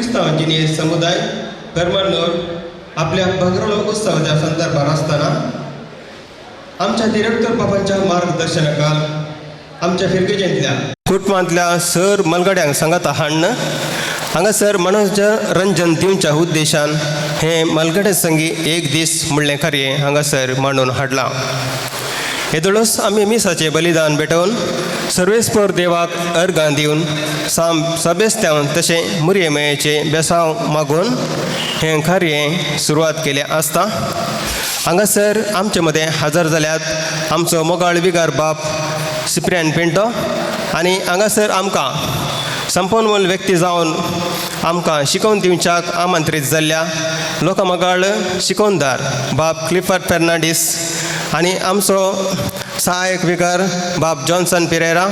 क्रिस्तांवांची समुदाय कर्मनोर आपल्या भगरोळ उत्सवाच्या संदर्भात असताना आमच्या डिरेक्टर बाबांच्या मार्गदर्शनाखाल आमच्या फिरकेच्या कुटुंबातल्या सर मलगड्यांक सांगत हाडणं हांगासर मनोरंजन दिवच्या उद्देशान हे मलगडे संगी एक दीस म्हणलें कार्य हांगासर मांडून हाडलां. येदोळूच आमी मिसाचें बलिदान भेटोवन सर्वेस्पर देवाक अर्गां दिवन सभेस्त्यावन तशें मुरयेमेळेचें बेसांव मागून हें कार्य सुरवात केलें आसता. हांगासर आमचे मदें हजर जाल्यात आमचो मोगाळ विगार बाप सिप्रियान पिंटो आनी हांगासर आमकां संपन्मूल व्यक्ती जावन आमकां शिकोवन दिवच्याक आमंत्रीत जाल्ल्या लोकमोगाळ शिकोवणदार बाब क्लिफर्ड फेर्नांडीस आनी आमचो सहाय्यक विकार बाब जॉन्सन पेरेरा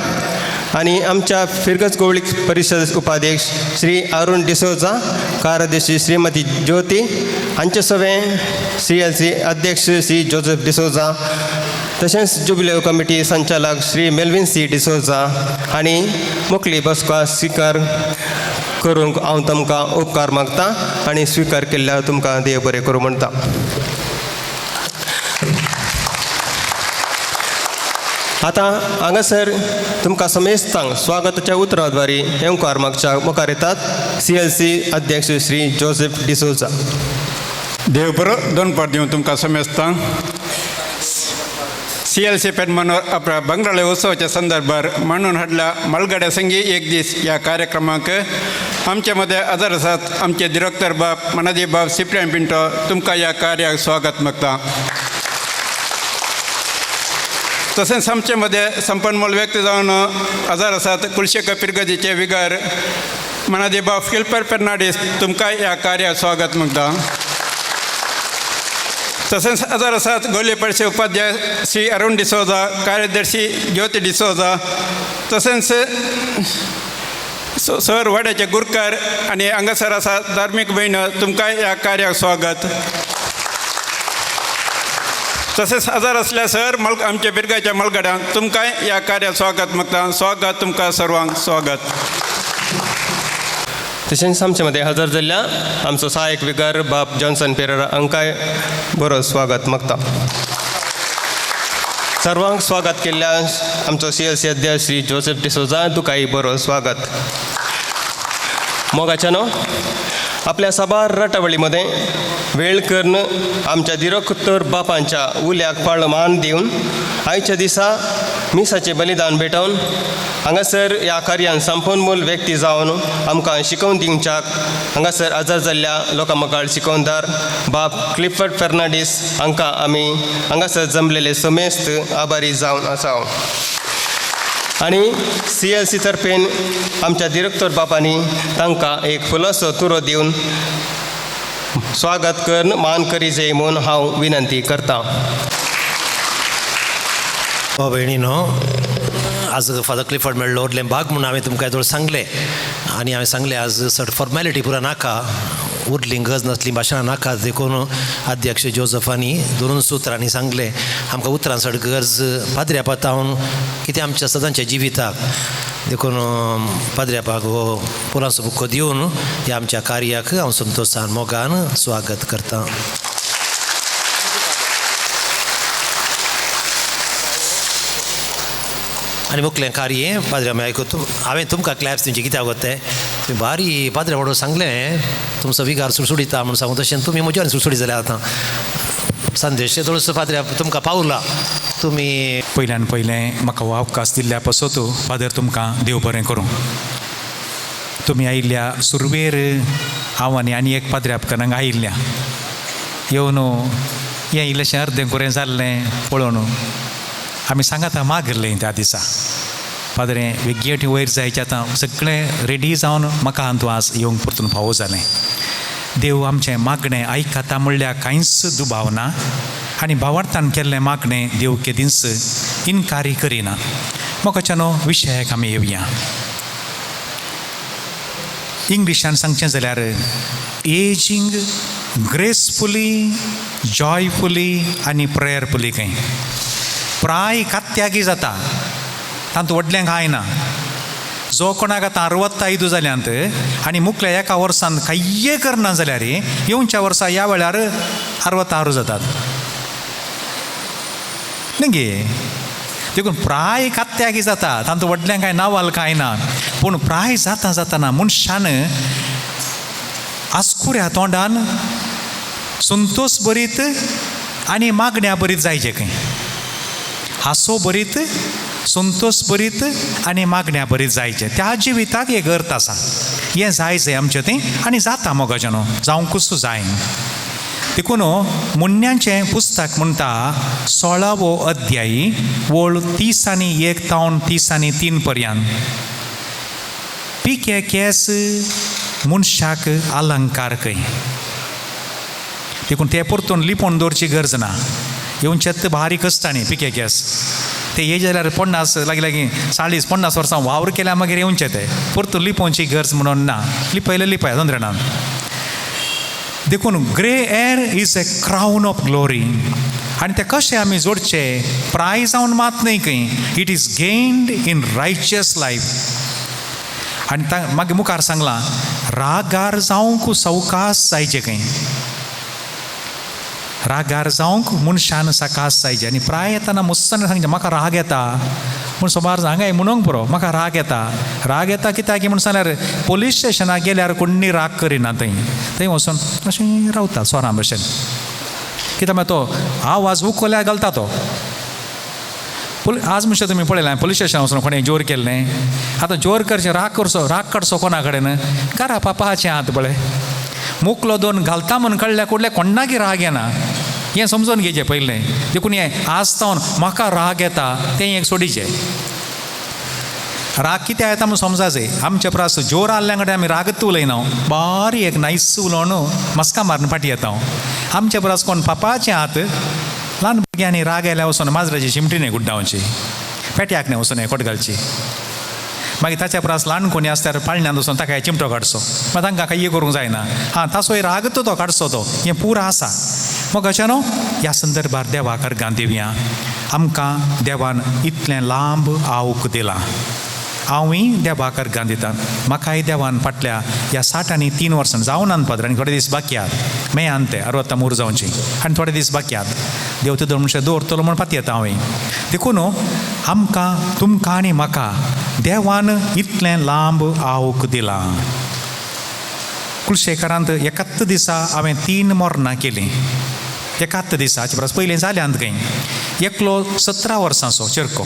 आनी आमच्या फिरगज गवळी परिशद उपाध्यक्ष श्री अरुण डिसोजा, कार्याध्यक्ष श्रीमती ज्योती, हांचे सवे CLC अध्यक्ष श्री जोसेफ डिसोजा, तशेंच जुबिले कमिटी संचालक श्री मेल्विन C. डिसोजा आनी मुखली बसका स्विकार करूंक हांव तुमकां उपकार मागता आनी स्विकार केल्ल्या तुमकां देव बरें करूं म्हणटा. आतां हांगासर तुमकां समेस्तांक स्वागताच्या उतराद्वारे येवकार मुखार येतात CLC अध्यक्ष श्री जोसेफ डिसोजा. देव बरो दोन पाट दिवं तुमकां समेस्तांक. CLC पेडमनोर आपल्या बंगराळे उत्सवाच्या संदर्भात मांडून हाडला मलगड्या संगी एक दीस या कार्यक्रमाक आमचे मध्ये हजर आसात आमचे डिरेक्टर बाब मनाजी बाब सिप्रियान पिंटो. तुमकां ह्या कार्याक स्वागत मागता. तसेच आमचे मध्ये संपन्मूल व्यक्ती जावन हजर आसात कुलशेखर फिरगजीचे विगार मनाजी बाब क्लिफर्ड फेर्नांडीस. तुमकां ह्या कार्याक स्वागत मागता. तसेच हजर आसात गोले परिषद उपाध्यक्ष श्री अरुण डिसोजा, कार्याध्यक्षी ज्योती डिसोजा, तसेच सर वाड्याचे गुरकार आणि हांगासर आसात धार्मीक भयण. तुमकां ह्या कार्याक स्वागत. तसेच हजर असल्या सर आमच्या बिरगाच्या मलगड्यांक तुमकां ह्या कार्याक स्वागत मागता. स्वागत तुमकां सर्वांक स्वागत. तशेंच आमचे मदें हजर जाल्ल्या आमचो सहाय्यक विगार बाब जॉन्सन पेरेरा हांकांय बरो स्वागत मागता. सर्वांक स्वागत केल्ल्या आमचो CLC अध्यक्ष श्री जोसेफ डिसोजा तुकांय बरो स्वागत. मोगाच्यानो आपल्या सभा रटावळीमध्ये वेळ करून आमच्या दिरोकुत्तर बापांच्या उल्याक पाळ मान दिवन आयच्या दिसा मिसाचें बलिदान भेटोवन हांगासर ह्या कार्यान संपन्मूल व्यक्ती जावन आमकां शिकोवन दिवच्याक हांगासर हजर जाल्ल्या लोकमोगाळ शिकोवणदार बाब क्लिफर्ड फेर्नांडीस हांकां आमी हांगासर जमलेले समेस्त आभारी जावन आसा. आनी CLC तर्फेन आमच्या डिरेक्टर बापांनी तांकां एक फुलोसो तुरो दिवन स्वागत करून मान करी जाय म्हूण हांव विनंती करतां. भयणीनो, आज फादर क्लिफर्ड मेळ्ळो उरलें भाग म्हणून हांवें तुमकां येदोळ सांगलें आनी हांवें सांगलें आज चड फॉर्मेलिटी पुरो नाका, उरली गज नासली भाशणां नाका देखून अध्यक्ष जोसेफानी दोन सुत्रांनी सांगलें आमकां उतरां चड गरज पाद्र्या पातावन कितें आमच्या सदांच्या जिविताक देखून पाद्र्यापाक हो पुरासो बुक्को दिवन ह्या आमच्या कार्याक हांव संतोशान मोगान स्वागत करतां. आनी मुखलें कार्य पाद्र्या आयकून हांवें तुमकां क्लॅप्स दिवचे कित्याक वते तुमी भारी पाद्र्या वाडो सांगलें तुमचो विगार सुडसुडीता म्हूण सांगून तशें तुमी म्हज्यान सुडसुडी जाल्यार आतां संदेश थोडोसो पाद्र्या तुमकां पावला. तुमी पयल्यान पयलें म्हाका हो अवकाश दिल्ल्या पासत फादर तुमकां देव बरें करूं. तुमी आयिल्ल्या सुरवेर हांव आनी एक पाद्र्यापकारांक आयिल्ल्या येवन हें इल्लेशें अर्दें कुरें जाल्लें पळोवन आमी सांगात मागरलें त्या दिसा पाद्रें वेगळी वयर जायचें आतां सगळें रेडी जावन म्हाका हातूं आज येवंक परतून फावो जालें. देव आमचें मागणें आयकता म्हणल्यार कांयच दुबाव ना आनी भावार्थान केल्लें मागणें देव केदींच इन्कारी करिना. मोगाच्यानो विशयाक आमी येवया. इंग्लिशान सांगचें जाल्यार एजींग ग्रेसफुली, जॉयफुली आनी प्रेयरफुली खंय प्राय कात्यागी जाता तातूंत व्हडलें कांय ना. जो कोणाक आतां 65 जाल्यांत आनी मुखल्या एका वर्सान कांय करना जाल्यार येवच्या वर्सा ह्या वेळार 66 जातात न्ही गे. देखून प्राय कात्याक जाता, तांतू व्हडल्यांक कांय नावाल कांय ना, पूण प्राय जाता जाताना मनशान आस्कुऱ्या तोंडान संतोष बरीत आनी मागण्या बरीत जायचें खंय. हांसो बरीत, संतोष बरीत आनी मागण्या बरीत जायचें. त्या जिविताक एक अर्थ आसा. हें जायचें आमचें तें आनी जाता मोगाचें जावंकूच जाय. देखून मुन्यांचें पुस्तक म्हणटा 16वो अध्यायी वळ 30 तावन 33 पर्यंत. पिके केस मनशाक अलंकार खंय. देखून ते परतून लिपोवन दवरची गरज ना. येवचेत भारी कश्टांनी पिके केस ते हे जाल्यार 50 लागीं 40-50 वर्सां वावर केल्या मागीर येवचे ते परतून लिपोवची गरज म्हणून ना. लिपयले तंद्र ना. देखून grey air is a crown of glory. आनी ते कशें आमी जोडचे प्राय जावन मात न्हय खंय. It is gained in righteous life. आनी मागीर मुखार सांगलां रागार जावंक सवकास जायचें खंय. रागार जावंक मनशान सकास जायचें. आनी प्राय येताना मुस्सान सांगचें म्हाका राग येता म्हूण सोमार हांगा म्हणूंक पुरो म्हाका राग येता. राग येता कित्याक म्हूण सांगल्यार पुलीस स्टेशनाक गेल्यार कोणी राग करिना थंय वचून अशें रावता स्वरां भशेन. कित्याक मागीर तो आवाज उखल्यार घालता तो. आज म्हणचे तुमी पळयलां पुलीस स्टेशनार वचून कोणें जोर केल्लें. आतां जोर करचें राग काडचो कोणा कडेन घरा पापाचें हात पळय. मुखलो दोन घालता म्हणून कळ्ळ्या कुडल्या कोणाकी राग येना हें समजून घेवचें पयलें. देखून हें आसतावन म्हाका राग येता तें एक सोडिचें. राग कित्याक येता म्हूण समजाचें. आमचे प्रास जोर आल्ल्या कडेन आमी रागत उलयना, बारी एक नायस उलोवन मस्का मारून फाटी येता. आमचे परस कोण पापाचें हात ल्हान भुरग्यांनी राग आयल्या वचून माजराची चिमटीने गुड्डावची, पेट्याक न्ही वचून कोट घालची. मागीर ताच्या परस ल्हान कोणी आसल्यार पाळण्यांत वचून ताका चिमटो काडचो. मागीर तांकां काही करूंक जायना. ताचोय राग तो काडचो तो. हें पुरो आसा. मग अशें न्हू ह्या संदर्भार देवाक अर्गां दिवया. आमकां देवान इतलें लांब आवूक दिलां. हांवूय देवाक अर्गां दितां. म्हाकाय देवान फाटल्या ह्या 63 वर्सां जावन आनपाद आनी थोडे दीस बाकी आहात. मे आनते 63 जावची आनी थोडे दीस बाकी आहात. देव तो म्हणचे दवरतलो म्हूण पाती येता हांवें. देखून आमकां तुमकां आनी म्हाका देवान इतलें लांब आवूक दिलां. कुलशेखरांत 71 दिसा हांवें 3 मरणां केलीं. 71 दिसाचे परस पयलीं जाल्यांत खंय. एकलो 17 वर्सांचो चेरको,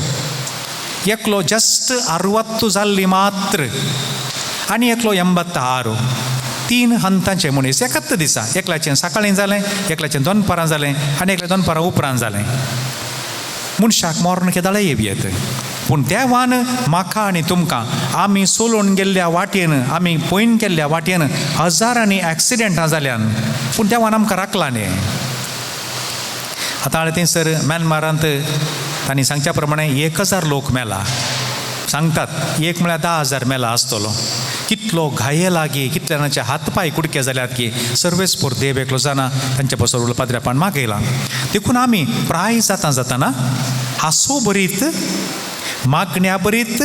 एकलो जस्ट 60 जाल्ली मात्र आनी एकलो 86. 3 हंतांचे मनीस 71 दिसा. एकल्याचें सकाळीं जालें, एकल्याचें दनपारां जालें आनी एकल्या दनपारां उपरांत जालें. मनशाक मरण केदाळे येत. पूण देवान म्हाका आनी तुमकां आमी सोलून गेल्ल्या वाटेन, आमी पयन केल्ल्या वाटेन हजारांनी एक्सिडेंटां जाल्यान पूण देवान आमकां राखलां न्ही. आतां थंयसर म्यानमारांत तांणी सांगच्या प्रमाणे 1000 लोक मेला. सांगतात एक म्हळ्यार 10,000 मेला आसतलो. कितलो घाये लागी, कितले जाणांचे हात पाय कुडके जाल्यात की सर्वेस पोर देव एकलो जाणा तांचे पासून पाद्र्यापान मागयलां. देखून आमी प्राय जाताना हांसो बरीत, मागण्या बरीत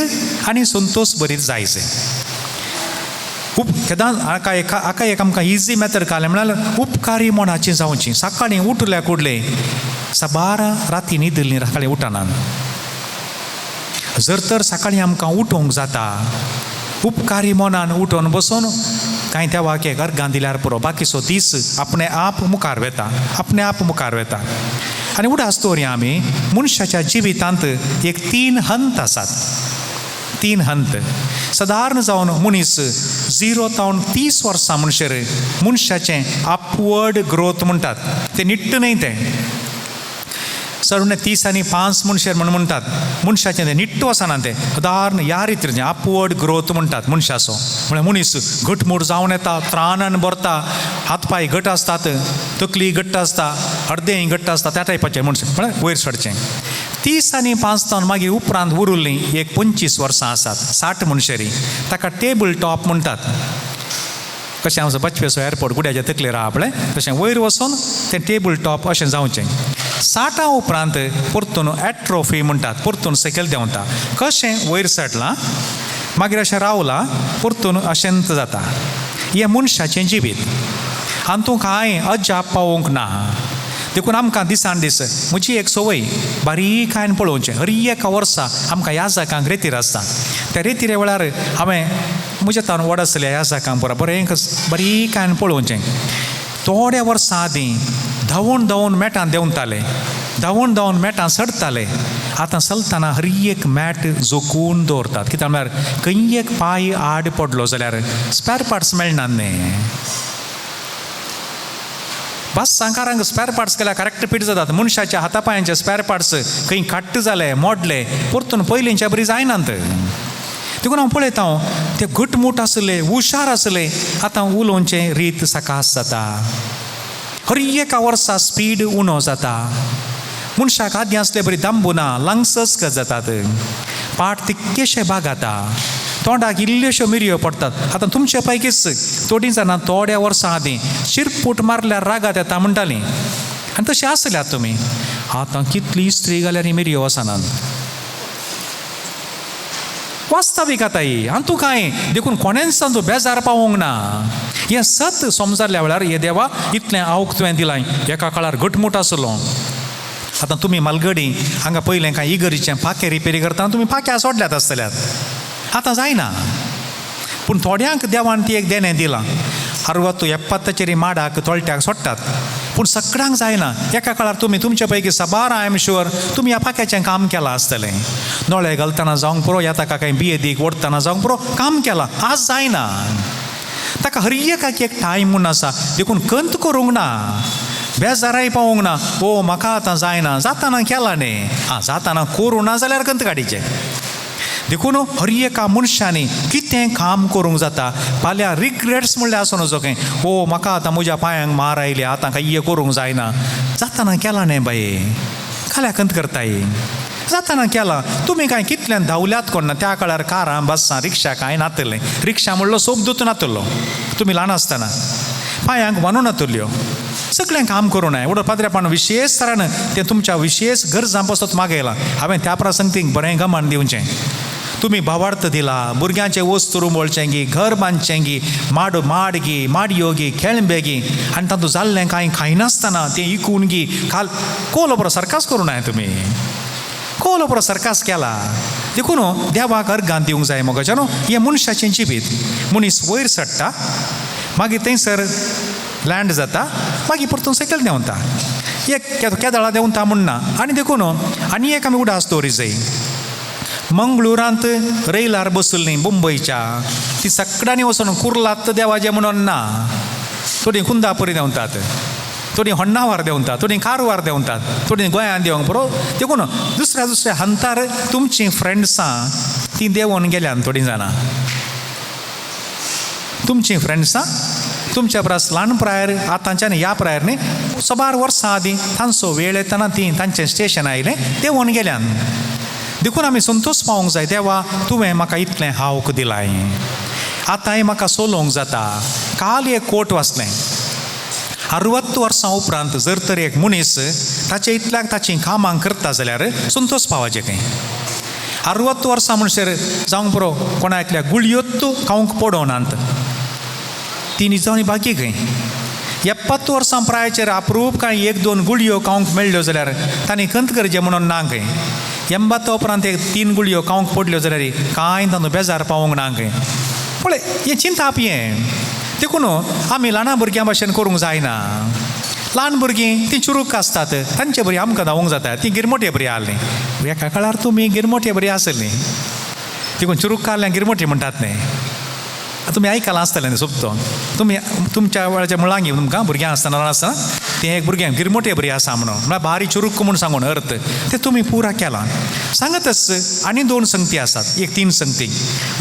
आनी संतोष बरीत जायचें. केदां हाका एक आमकां इजी मेथड कालें म्हळ्यार उपकारी मनाची जावची. सकाळीं उठल्या कुडले साबार राती न्हिदली सकाळीं उठनात. जर तर सकाळीं आमकां उठोवंक जाता उपकारी मनान उठोवन बसून कांय त्या वाक्याक अर्गां दिल्यार पुरो. बाकीचो दीस आपणे आप मुखार वेता, आपणे आप मुखार वेता. आनी उडास दवरया आमी मनशाच्या जिवितांत एक 3 हंत आसात. 3 हंत सादारण जावन मनीस 0 तावन 30 वर्सां म्हणसर मनशाचें अपवर्ड ग्रोथ म्हणटात. ते निट्ट न्हय तें सर 30 आनी 5 म्हणसर म्हणटात. मनशाचें तें निट्ट वचना तें सादारण ह्या रितीन अपवर्ड ग्रोथ म्हणटात मनशाचो. म्हळ्यार मनीस घटमूट जावन येता, त्राणान भरता, हातपाय घट आसतात, तकली घट्ट आसता, अर्देय घट्ट आसता, त्या टायपाचें मनशां म्हळ्यार वयर चडचें. 30 आनी 5 तावन मागीर उपरांत उरिल्लीं एक 25 वर्सां आसात. 60 म्हणसरी ताका टेबल टॉप म्हणटात. कशें आमचो बचपेचो एअरपोर्ट गुड्याच्या तकलेर आहा पळय तशें वयर वचून तें टेबल टॉप अशें जावचें. 60 उपरांत परतून एट्रोफी म्हणटात, परतून सकयल देंवता. कशें वयर सटलां मागीर अशें रावला परतून अशेंत जाता हें मनशाचें जिवीत आनी तूं कांय अजाप पावोवंक ना देखून आमकां दिसान दीस म्हजी एक संवय बारीकायेन पळोवचें हर एका वर्सा आमकां ह्या जागांक रेतीर आसता त्या रेतीरे वेळार हांवें म्हज्या तान व्हड आसलेल्या ह्या जागांक बरें बारीकायेन पळोवचें थोड्या वर्सां आदीं धांवून मॅटान देंवताले धांवून मॅटान सडताले आतां चलतना हर एक मॅट जोखून दवरतात कित्याक म्हळ्यार खंय एक पांय आड पडलो जाल्यार स्पॅर पार्ट्स मेळनात न्ही बस सांकारांक स्पॅर पार्ट्स केल्यार करेक्ट फिट जातात मनशाच्या हातापांयाचे स्पॅर पार्ट्स खंय काट्ट जाले मोडले परतून पयलींच्या बरी जायनात देखून हांव पळयता ते घटमूट आसले हुशार आसले आतां उलोवचें रीत सकास जाता हर एका वर्सा स्पीड उणो जाता मनशाक आदीं आसले बरी दांबुना लंग्सस जातात पाट तितकेशे बागाता तोंडाक इल्ल्योश्यो मिरयो पडटात आतां तुमचे पैकीच थोडीं जाणां थोड्या वर्सां आदीं शिरपूट मारल्यार रागात येता म्हणटालीं आनी तशें आसल्यात तुमी आतां कितली इस्त्री घाल्यार ही मिरयो वचनात वास्तवीक आतां ही आनी तूं कांय देखून कोणेंच तूं बेजार पावोंक ना हें सत समजल्या वेळार हे देवा इतलें आवक तुवें दिलां एका काळार घटमूट आसलो आतां तुमी मालगडी हांगा पयलें कांय इगरीचें पाकें रिपेरी करतना तुमी पाक्या सोडल्यात आसतल्यात आतां जायना पूण थोड्यांक देवान ती एक देणें दिलां 60-70 माडाक तोळट्याक सोडटात पूण सगळ्यांक जायना एका काळार तुमी तुमचे पैकी साबार आय एम शुअर तुमी ह्या पाक्याचें काम केलां आसतलें दोळे घालतना जावंक पुरो ह्या ताका कांय बियेदीक ओडतना जावंक पुरो काम केलां आज जायना ताका हर एकाक एक टायम म्हूण आसा देखून कंत करूंक ना बेजाराय पावोंक ना ओ म्हाका आतां जायना जाताना केलां न्ही जाताना करूं ना जाल्यार कंत काडीचें देखून हर एका मनशांनी कितें काम करूंक जाता फाल्यां रिग्रेट्स म्हणल्यार आसूं नजो खंय ओ म्हाका आतां म्हज्या पांयांक मार आयले आतां कांय हे करूंक जायना जाताना केलां न्ही बाये खाल्या कंत करताय जाताना केलां तुमी कांय कितल्यान धांवल्यात कोण ना त्या काळार कारां बसां रिक्षा कांय नातलें रिक्षा म्हणलो सोप दूत नातलो तुमी ल्हान आसतना पांयांक बांदून नातल्यो सगळें काम करूं नये एवढं पाद्रेपण विशेष तरान तें तुमच्या विशेष गरजां पासत मागयलां हांवें त्या प्रसंगतीक बरें गमन दिवचें तुमी भावार्थ दिला भुरग्यांचे वस्तू रुमोळचें गी घर बांदचें गी माड गी माडयो गी खेळंबे गी आनी तातूंत जाल्लें कांय खायनासतना तें इकून गी काल कोलो बरो सरकास करूं नये तुमी कोलो बरो सरकास केला देखून देवाक अर्गां दिवंक जाय मोगाच्या न्हू हें मनशाचें जिवीत मनीस वयर सडटा मागीर थंयसर लँड जाता मागीर परतून सकयल देंवता एक केदळा देंवता म्हणना आनी देखून आनी एक आमी उडास दवरी जाय मंगळुरांत रेलार बसली मुंबयच्या ती सगळ्यांनी वचून कुर्लात देवाचें म्हणून ना थोडीं कुंदापुरी देंवतात थोडीं होण्णावार देंवतात थोडीं कारवार देंवतात थोडीं गोंयांत देंवंक बरो देखून दुसऱ्या हंतार तुमचीं फ्रेंड्सां तीं देंवोन गेल्यान थोडीं जाणां तुमचीं फ्रेंड्सां तुमच्या परस ल्हान प्रायर आतांच्यान ह्या प्रायर न्ही सबार वर्सां आदीं तांचो वेळ येतना तीं तांचें स्टेशन आयलें देंवोन गेल्यान देखून आमी संतोश पावोंक जाय देवा तुवें म्हाका इतलें हावक दिलाय आतांय म्हाका सोलोवंक जाता काल एक कोट वाचलें 60 वर्सां उपरांत जर तर एक मनीस ताचे इतल्याक ताचीं कामां करता जाल्यार संतोश पावचें खंय 60 वर्सां म्हणसर जावंक पुरो कोणाकल्या गुळयोत्तू खावंक पडोनात ती निजावणी बाकी खंय 70 वर्सां प्रायाचेर अप्रूप कांय 1-2 गुळयो खावंक मेळ्ळ्यो जाल्यार तांणी कंत करचें म्हणून ना खंय 80 उपरांत 3 गुळयो खावंक पडल्यो जाल्यार कांय तांदूळ बेजार पावोंक ना खंय पळय हें चिंताप हें देखून आमी ल्हाना भुरग्यां भाशेन करूंक जायना ल्हान भुरगीं तीं चुरूक आसतात तांचे बरी आमकां धांवूंक जाता तीं गिरमोटे बरी आहलीं एका काळार तुमी गिरमोटे बरी आसलीं देखून चुरूक काडल्यां गिरमोटी म्हणटात न्ही तुमी आयकलां आसतलें न्ही सोबतो तुमी तुमच्या वेळाच्या मुळांगी तुमकां भुरग्यां आसतना आसतना तें एक भुरग्यांक गिरमोटे बरी आसा म्हणून म्हळ्यार बारी चुरूक म्हूण सांगून अर्थ तें तुमी पुरा केलां सांगतच आनी 2 संगती आसात एक 3 संगती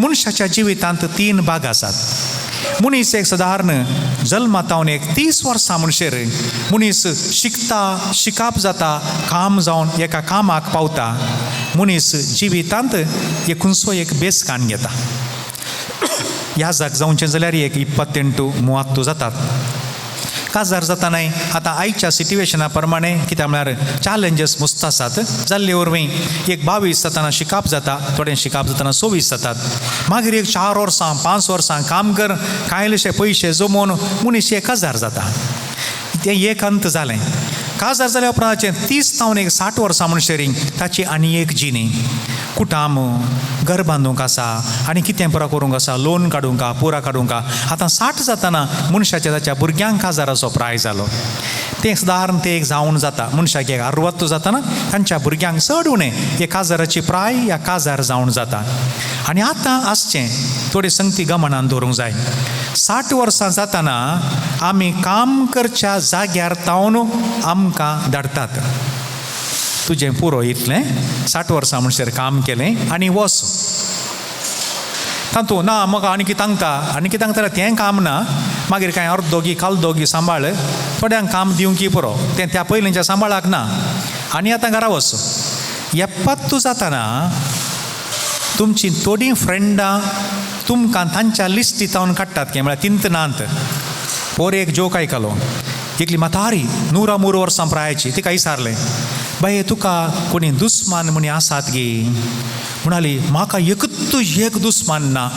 मनशाच्या जिवितांत 3 भाग आसात मनीस एक सादारण जल्मातावन एक 30 वर्सां म्हणसर मनीस शिकाप जाता काम जावन एका कामाक पावता मनीस जिवितांत खंयचो एक बेस काण घेता ह्या जाग जावचें जाल्यार एक 28-30 जातात काजार जाता नाही आतां आयच्या सिट्युएशना प्रमाणे कित्याक म्हळ्यार चॅलेंजीस मस्त आसात. जाल्ले वरवीं एक 22 जाताना शिकाप जाता, थोडें शिकाप जाताना 26 जातात. मागीर एक 4 वर्सां 5 वर्सां काम कर, कांयलेशे पयशे जमोवन मनीस 1000 जाता. तें एक अंत जालें. काजार जाल्या उपरांतचें 30 तावन एक 60 वर्सां म्हणशेरी ताची आनी एक जिणी. कुटाम घर बांदूंक आसा आनी कितें पुरा करूंक आसा, लोन काडूंक पुरा काडूंक. आतां 60 जाताना मनशाच्या ताच्या भुरग्यांक काजाराचो प्राय जालो. तें सुदारण तें एक जावन जाता. मनशाक एक 60 जाताना तांच्या भुरग्यांक चड उणें एक काजाराची प्राय ह्या काजार जावन जाता. आनी आतां आसचें थोडी संगती गमनान दवरूंक जाय. 60 वर्सां जाताना आमी काम करच्या जाग्यार तावन आमकां धाडटात. तुजें पुरो इतलें 60 वर्सां म्हणसर काम केलें आनी वच. तातूंत ना म्हाका आनी कितें सांगता तें काम ना. मागीर कांय अर्द दोगी काल दोगी सांबाळ थोड्यांक काम दिवंक पुरो, तें त्या पयलींच्या सांबाळाक ना. आनी आतां घरा वच. 70 जाताना तुमची थोडीं फ्रेंडां तुमकां तांच्या लिस्टींतावन काडटात की म्हळ्यार तिंत नांत. पोर एक जोक आयकलो. एकली म्हातारी 103 वर्सां प्रायाची. तिका विचारलें, बाये तुका कोणी दुस्मान म्हणी आसात गे? म्हणाली, म्हाका एक दुस्मान ना.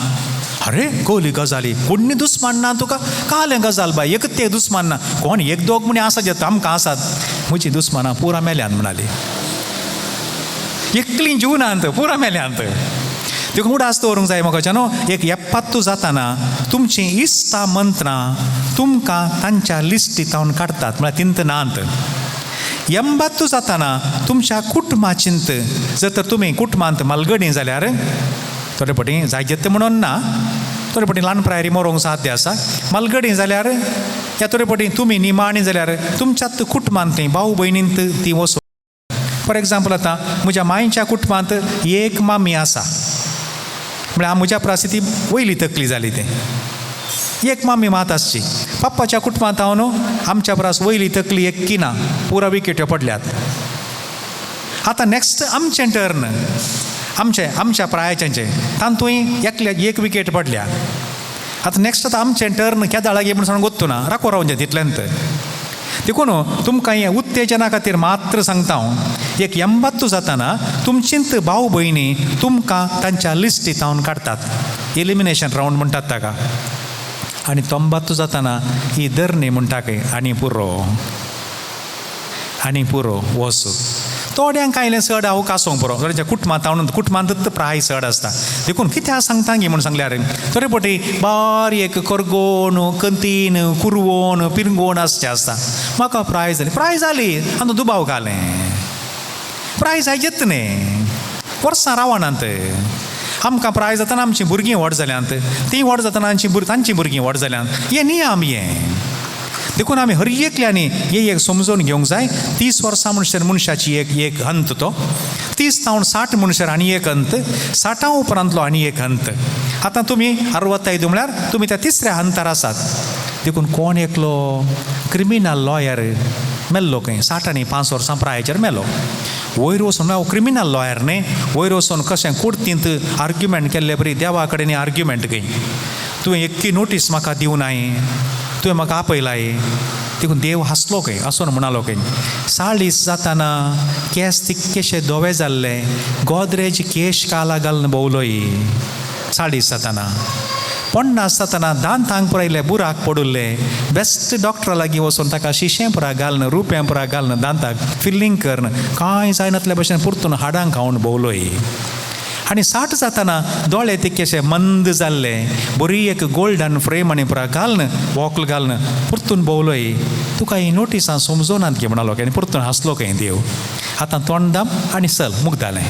अरे कोली गजाली, कोणी दुस्मान ना तुका? कालें गजाल बाय, एकच ते दुस्मान ना. कोण एक दोग म्हणी आसा जे आमकां आसात. म्हजी दुस्मानां पुरा मेल्यांत म्हणाली. एकलीं जिवनांत पुरा मेल्यांत. देखून उडास दवरूंक जाय मोगाच्या न्हू. एक 70 जाताना तुमची इश्टा मंत्रां तुमकां तांच्या लिस्टींतावन काडटात म्हळ्यार तिंत नांत. 80 जाताना तुमच्या कुटुंबाचिंत जर तर तुमी कुटुंबांत मालगडी जाल्यार थोडे पटी जायते म्हणून ना, थोडे पटी ल्हान प्रायरी मरोंक साध्य आसा. मालगडी जाल्यार या थोडे पटी तुमी निमाणी जाल्यार तुमच्याच कुटुंबांत भाऊ भयणींत ती वचून. फॉर एग्जाम्पल आतां म्हज्या मांयच्या कुटुंबांत एक मामी आसा म्हळ्यार म्हज्या परिस्थिती वयली तकली जाली. तें एक मामी मात आसची. पप्पाच्या कुटुंबांत हांव न्हू आमच्या परस वयली तकली एक ना, पुरा विकेट्यो पडल्यात. आतां नेक्स्ट आमचें टर्न, आमच्या प्रायाच्यांचें तातूंय एक विकेट पडल्या. आतां नेक्स्ट आतां आमचें टर्न केदाळा गे म्हण सांगून गोत्तू ना, राखो रावचें तितल्यांत. देखून तुमकां हें उत्तेजना खातीर मात्र सांगता हांव. एक 80 जाताना तुमचींत भाव भयणी तुमकां तांच्या लिस्टींतावन काडटात. एलिमिनेशन रावंड म्हणटात ताका. आनी 90 जाताना ही धरणी म्हणटाक आनी पुरो वस. थोड्यांक कांयलें चड हांव कासोंक पुरो. थोड्यांच्या कुटुंबांतूच प्राय चड आसता. देखून कित्याक सांगता गे म्हूण सांगल्यार थोडे पटी बारीक करगोण कंतीन कुरवोन पिरगोण आसचें आसता. म्हाका प्राय जाली आनी दुबाव घालें. प्राय जायत न्ही, वर्सां रावनांत. आमकां प्राय जाताना आमचीं भुरगीं व्हड जाल्यांत, तीं व्हड जाताना तांचीं भुरगीं व्हड जाल्यांत. हें नियम हें. देखून आमी हर एकल्यानी एक समजून घेवंक जाय. 30 वर्सां म्हणसर मनशाची एक अंत तो. 30 तावन 60 म्हणसर आनी एक अंत. 60 उपरांतलो आनी एक अंत. आतां तुमी 65 म्हळ्यार तुमी त्या तिसऱ्या अंतार आसात. देखून कोण एकलो क्रिमिनल लॉयर मेल्लो खंय 60 आनी 5 वर्सां प्रायाचेर मेलो. वयर वचून हांव क्रिमिनल लॉयर न्ही, वयर वचून कशें कुर्तींत आर्ग्युमेंट केल्ले बरी देवा कडेन आर्ग्युमेंट खंय. तुवें एक्की नोटीस म्हाका दिवनाय, तुवें म्हाका आपयलाय. देखून देव हांसलो खंय, आसून म्हणालो खंय. 40 जाताना केस तितकेशे धोवे जाल्ले, गोदरेज केश काला घालून भोंवलोय. 40 जाताना 50 जाताना दांतांक पुरायले बुराक पडुल्ले, बेस्ट डॉक्टरा लागीं वचून ताका शिशें पुरा घालून रुप्यां पुरा घालून दांताक फिल्लींग करून कांय जायनातले भशेन परतून हाडांक खावन भोंवलोय. आनी 60 जाताना दोळे तितकेशे मंद जाल्ले, बरी एक गोल्डन फ्रेम आनी पुरा घालून वॉकल घालून परतून भोंवलोय. तुका ही नोटिसां समजोनात गे म्हणालो आनी परतून हांसलो खंय देव. आतां तोंडाम आनी चल मुगदालें.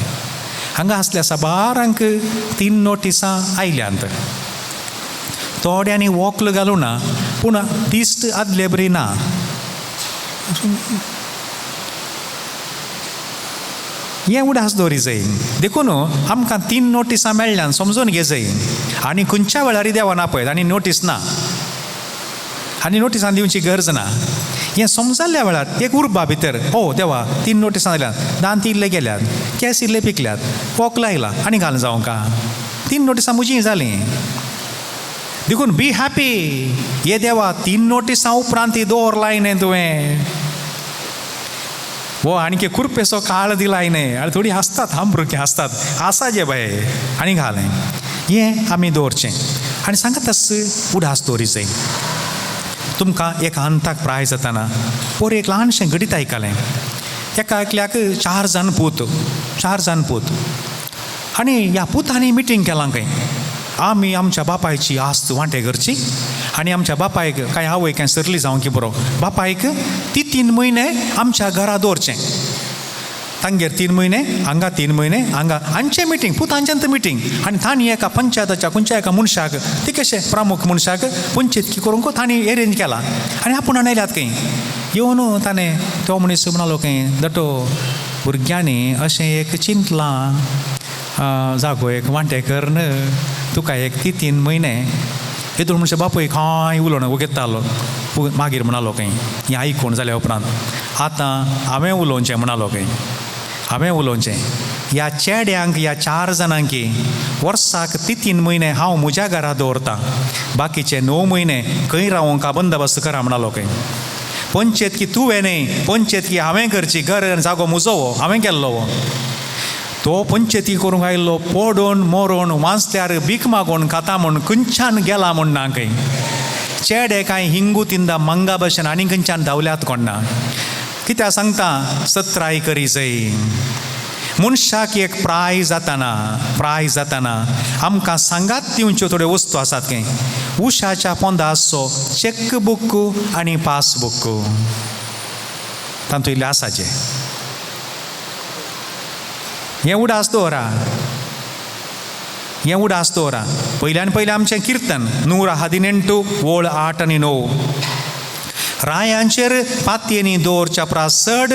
हांगा आसल्या साबारांक 3 नोटिसां आयल्यांत. थोड्यांनी वॉकल घालूं ना, पूण दिश्ट आदले बरी ना. हें उडास दवरी जाय. देखून आमकां 3 नोटिसां मेळ्ळ्यान समजून घे जाय. आनी खंयच्या वेळार देवान आपयत आनी नोटीस ना, आनी नोटिसां दिवची गरज ना. हें समजल्ल्या वेळार एक उर्बा भितर हो देवा 3 नोटिसां दिल्यात, दांत इल्ले गेल्यात, केस इल्ले पिकल्यात, वॉक लायला आनी घालून जावं का. 3 नोटिसां म्हजीं जालीं. देखून बी हॅपी ये देवा 3 नोटिसां उपरांत ती दवरलाय न्ही तुवें वो आणखी कुरपेसो काळ दिलाय न्ही आनी थोडी हसतात हांबरुकी हसतात आसा जे बाय आनी घालें हें आमी दवरचें आनी सांगात उडास दवरीचें तुमकां एका अंताक प्राय जाताना पोर एक ल्हानशें गडीत आयकलें एका एकल्याक 4 जाण पूत आनी ह्या पुतांनी मिटींग केलां खंय आमी आमच्या बापायची आस्त वांटे करची आनी आमच्या बापायक काय आवय काय सरली जावं की बरो बापायक 3 म्हयने आमच्या घरा दवरचें तांगेर 3 म्हयने हांगा 3 म्हयने हांगा हांचें मिटींग पुतांच्यांत मिटींग आनी तांणी एका पंचायताच्या खंयच्या एका मनशाक ते कशें प्रमुख मनशाक पंचायत करूंक तांणी अरेंज केला आनी आपुणान आयल्यात खंय येवन ताणें तो मनीस म्हणलो खंय दटो भुरग्यांनी अशें एक चिंतलां जागो एक वांटेकर तुका एक 3 म्हयने हेतून म्हणचे बापूय खंय उलोवना वगेतालो मागीर म्हणालो खंय हें आयकून जाल्या उपरांत आतां हांवें उलोवचें म्हणालो खंय हांवें उलोवचें ह्या चेड्यांक ह्या 4 जाणांक वर्साक 3 म्हयने हांव म्हज्या घरा दवरतां बाकीचे 9 म्हयने खंय रावोंक बंदोबस्त करा म्हणालो खंय पंचायत की तुवें न्ही पंचायत की हांवें करची घर जागो म्हजो हांवें केल्लो तो पंचायती करूंक आयिल्लो पडोवन मरोवन वाचल्यार भीक मागोवन खाता म्हूण खंयच्यान गेला म्हूण ना खंय चेडे कांय हिंगू तिंदा मंगा भशेन आनी खंयच्यान धांवल्यात कोण ना कित्याक सांगता सत्राय करीचय मनशाक एक प्राय जाताना आमकां सांगात दिवच्यो थोड्यो वस्तू आसात खंय उशाच्या पोंदा आसचो चॅक बूक आनी पासबूक तातूंतले आसाचे हें उडास दवरा पयल्यान पयलें आमचें कीर्तन 118 ओळ 8 आनी 9 रायांचेर पातयेनी दवरच्या प्रासड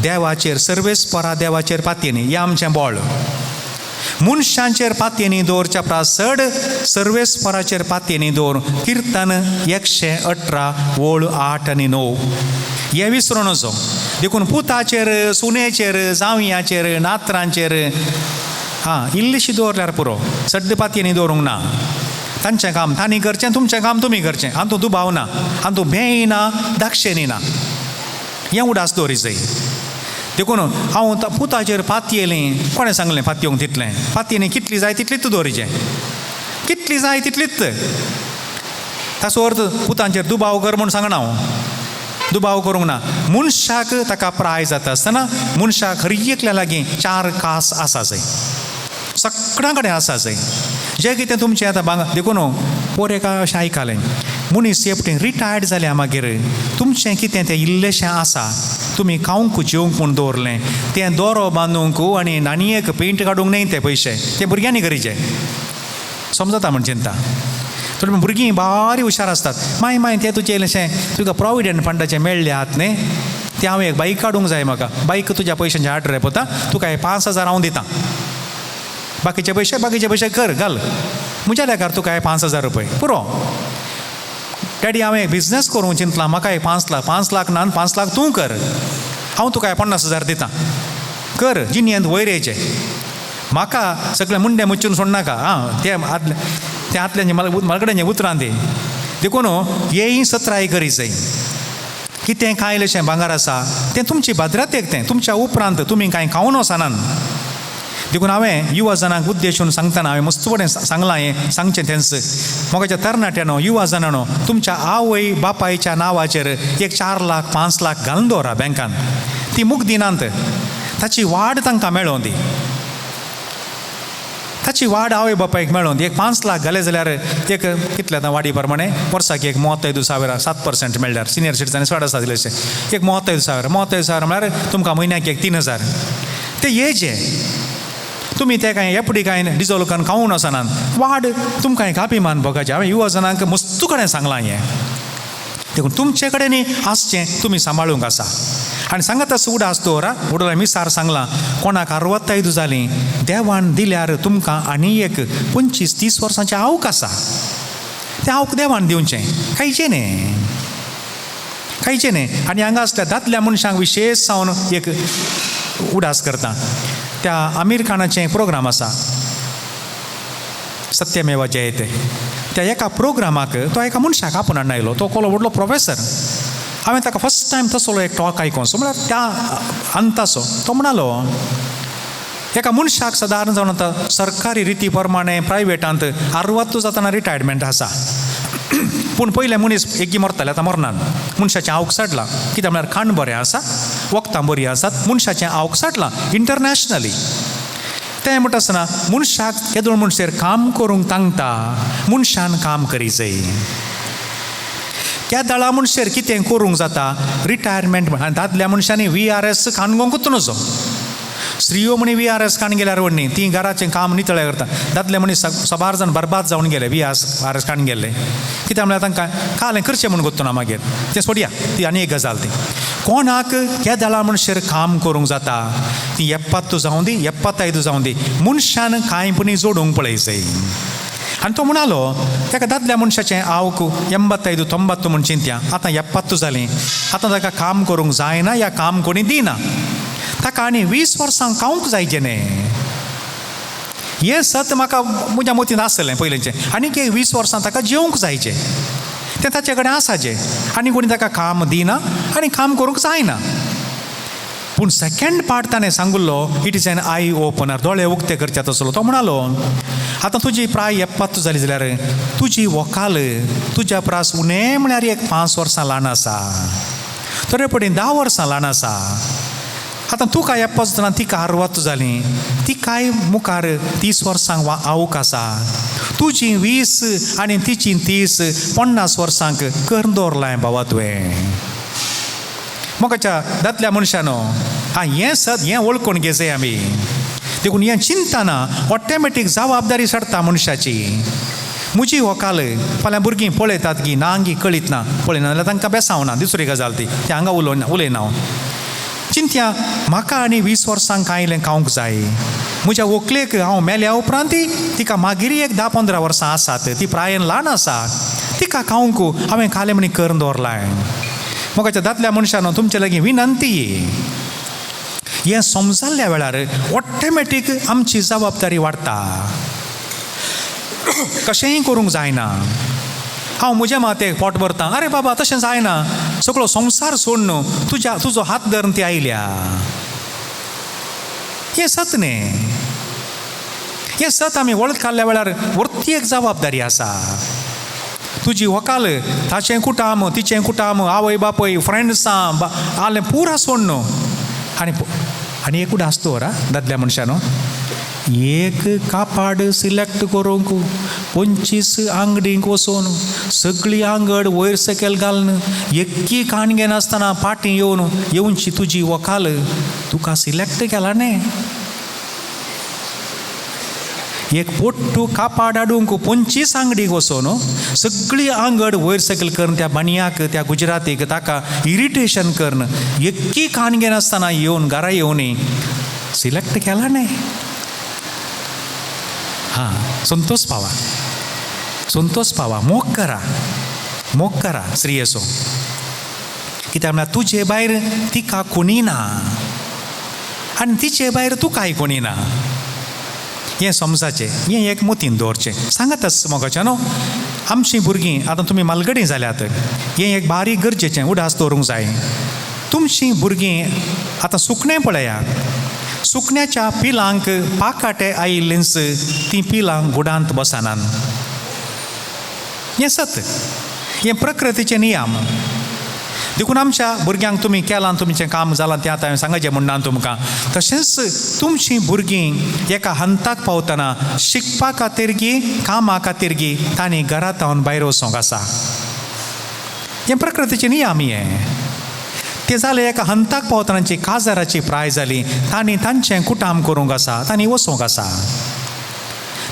देवाचेर सर्वेस्परा देवाचेर पातयेनी हें आमचें बोळ मनशांचेर पातयेनी दवरच्या प्रासड सर्वेस्पराचेर पातयेनी दवर कीर्तन 118 ओळ 8 आनी 9 हें विसरूं नजो देखून पुताचेर सुनेचेर जावयांचेर नात्रांचेर इल्लीशी दवरल्यार पुरो सड्ड पातयेनी दवरूंक ना तांचें काम तांणी करचें तुमचें काम तुमी करचें हातूंत दुबाव ना हातूंत भेंय ना दाक्षिणी ना हें उडास दवरीचय देखून हांव पुताचेर पातयेलें कोणें सांगलें पातयोंक तितलें पातयेनी कितली जाय तितलीच दवरीचें कितली जाय तितलीच ताचो अर्थ पुतांचेर दुबाव कर म्हूण सांगना हांव दुबाव करूंक ना मनशाक ताका प्राय जाता आसतना मनशाक हर एकल्या लागीं 4 कास आसा जाय सगळ्यां कडेन आसा जाय जें कितें तुमचें आतां देखून पोर एका अशें आयकलें मनीस सेफ्टीन रिटायर्ड जाल्या मागीर तुमचें कितें तें इल्लेशें आसा तुमी खावंक जेवंक म्हूण दवरलें तें दोरो बांदूंक आनी नाणयेक पेंट काडूंक न्ही ते पयशे ते भुरग्यांनी करीचे समजता म्हण चिंता थोडी भुरगीं बारी हुशार असतात माय तें तुजें इल्लेशें तुका प्रॉविडंट फंडाचें मेळ्ळें आहात न्ही तें हांव एक बाईक काडूंक जाय म्हाका बाईक तुज्या पयशांचें आड्रे पोता तुका हे 5,000 हांव दितां बाकीचे पयशे कर घाल म्हज्या लेकार तुका हे 5,000 रुपये पुरो डॅडी हांवें एक बिझनेस करूंक चिंतलां म्हाका एक 5 लाख ना 5 लाख तूं कर हांव तुका हे 50,000 दितां कर जिनियेंत वयर येचें म्हाका सगळें मुंडे मुच्चून सोडनाका ते आतल्याचें मला कडेन उतरां ती देखून हेय सत्राय करीचय कितें कांय इल्लेशें भांगर आसा तें तुमची भाद्रातेक तें तुमच्या उपरांत तुमी कांय खावन वचनान देखून हांवें युवा जनांक उद्देशून सांगतना हांवें मस्त बरें सांगलां हें सांगचें तेंच मोगाच्या तरणाट्यानो युवा जनांनो तुमच्या आवय बापायच्या नांवाचेर एक 4 लाख 5 लाख घालून दवरा बँकान ती मूग दिनांत ताची वाड तांकां मेळों दी ताची वाड आवय बापायक मेळोन एक 5 लाख घाले जाल्यार एक कितले आतां वाडी प्रमाणे वर्साक एक 35,000 7% मेळ्ळ्यार सिनियर सिटीजन 10,000 दिलेशे एक 35,000 म्हळ्यार तुमकां म्हयन्याक एक 3,000 ते हेजे तुमी ते कांय एफडी कांय डिजोल्व करून खावून वचनात वाड तुमकां एक अभिमान भोगाचें हांवें युवा जनांक मस्तू कडेन सांगलां हें देखून तुमचे कडेन आसचें तुमी सांबाळूंक आसा आनी सांगात उडास दवरा उडोला मिसार सांगलां कोणाक 65 जालीं देवान दिल्यार तुमकां आनी एक 25-30 वर्सांचें आवक आसा तें आवक देवान दिवचें खायचें न्ही आनी हांगा आसल्या दादल्या मनशांक विशेश जावन एक उडास करता त्या आमीर खानाचें प्रोग्राम आसा सत्यमेव जयते त्या एका प्रोग्रामाक तो एका मनशाक आपण हाडून आयलो तो कोलो व्हडलो प्रोफेसर हांवें ताका फस्ट टायम तसलो एक टॉक आयकोनसो म्हळ्यार त्या अंतासो तो म्हणलो एका मनशाक सादारण जावन आतां सरकारी रिती प्रमाणे प्रायवेटांत 60 जाताना रिटायरमेंट आसा पूण पयले मनीस एकी मरताले आतां मरनात मनशाचें आवक साडलां कित्याक म्हळ्यार खाण बरें आसा वखदां बरीं आसात मनशाचें आवक साडलां इंटरनॅशनली तें म्हणटा आसतना मनशाक येदोळ मनशेर काम करूंक सांगता मनशान काम करी जाय त्या दळा मनशेर कितें करूंक जाता रिटायरमेंट आनी दादल्या मनशांनी VRS काणगोंकूच नजो स्त्रियो म्हणी VRS काण गेल्यार व्हडणी ती घराचें काम नितळें करता दादले मनीस सबार जाण बरबाद जावन गेले VRS काण गेले कित्याक म्हळ्यार तांकां कालें करचें म्हूण गोत्तो ना मागीर तें सोडया ती आनी एक गजाल ती कोणाक त्या दळा मनशेर काम करूंक जाता ती 70 जावं दी 75 जावं दी मनशान कांयपणी जोडूंक पळय जाय आनी तो म्हणालो ताका दादल्या मनशाचें आवक 85-90 म्हूण चिंत्या आतां 70 जालीं आतां ताका काम करूंक जायना या काम कोणी दिना ताका आनी 20 वर्सां खावंक जायचें न्ही हें सत म्हाका म्हज्या मतींत आसलें पयलींचें आनीक एक 20 वर्सां ताका जेवंक जायचें तें ताचे कडेन आसाचें आनी कोणी ताका काम दिना आनी काम करूंक जायना पूण सेकंड पार्ट ताणें सांगुल्लो it is an eye opener दोळे उक्ते करचे तसलो तो म्हणालो आतां तुजी प्राय 70 जाली जाल्यार तुजी व्हंकाल तुज्या प्रास उणें म्हळ्यार एक 5 वर्सां ल्हान आसा तरे पटेन 10 वर्सां ल्हान आसा आतां तुका 70 जातना तिका 60 जालीं तिकाय मुखार 30 वर्सांक आवक आसा तुजी 20 आनी तिची 30-50 वर्सांक करून दवरलां बाबा तुवें मोगाच्या दादल्या मनशानो हें सत हें वळखून घे जाय आमी देखून हें चिंतना ऑटोमॅटीक जबाबदारी सडटा मनशाची म्हजी व्हंकाल फाल्यां भुरगीं पळयतात की नांगी कळीत ना पळयना जाल्यार तांकां बेसावना दुसरी गजाल ती हांगा उलयना हांव चिंत्या म्हाका आनी 20 वर्सांक आयलें खावंक जाय म्हज्या व्हंकलेक हांव मेल्या उपरांत तिका मागीर एक 10-15 वर्सां आसात ती प्रायेन ल्हान आसा तिका खावंक हांवें खालें म्हणी करून दवरलां मोगाच्या दादल्या मनशानो तुमचे लागीं विनंती हें समजल्ल्या वेळार ऑटोमॅटीक आमची जबाबदारी वाडटा कशेंय करूंक जायना हांव म्हज्या मातेक पोट भरतां अरे बाबा तशें जायना सगळो संवसार सोड न्हू तुजो हात धरून ती आयल्या हें सत न्ही हें सत आमी वळखल्या वेळार व्हरती एक जबाबदारी आसा तुजी व्हंकाल ताचें कुटाम तिचें कुटाम आवय बापय फ्रेंड्सां आलें पुरा सोड न्हू आनी एकूच आसतो रा दादल्या मनशानो एक कापाड सिलेक्ट करूंक 25 आंगडींक वचून सगळी आंगड वयर सकयल घालन एक्की काणगे नासतना फाटीं येवनची तुजी व्हंकाल तुका सिलेक्ट केला न्ही एक पोट्टू कापाड हाडूंक 25 आंगडीक वचून सगळी आंगड वयर सकयल करून त्या बाणयाक त्या गुजरातीक ताका इरिटेशन करून एक्की काणगे नासतना घरा येवन सिलेक्ट केला न्ही संतोष पावा मोग करा श्री येसो कित्याक म्हळ्यार तुजे भायर तिका कोणी ना आनी तिचे भायर तुकाय कोणी ना हें समजाचें हें एक मतीन दवरचें सांगातच मोगाचें न्हू आमचीं भुरगीं आतां तुमी मालगडी जाल्यात हें एक बारीक गरजेचें उडास दवरूंक जाय तुमचीं भुरगीं आतां सुकणें पळयात सुकण्याच्या पिलांक पाकाटे आयिल्लींच तीं पिलां गुडांत बसनात हें सत हें प्रकृतीचे नियम देखून आमच्या भुरग्यांक तुमी केलां तुमचें काम जालां तें आतां हांवें सांगचें म्हणना तुमकां तशेंच तुमचीं भुरगीं एका हंताक पावतना शिकपा खातीर गी कामा खातीर गी तांणी घरांत रावन भायर वचोंक आसा हें प्रकृतीचें नियम हें तें जालें एका हंताक पावतनाची काजाराची प्राय जाली तांणी तांचें कुटाम करूंक आसा तांणी वचोंक आसा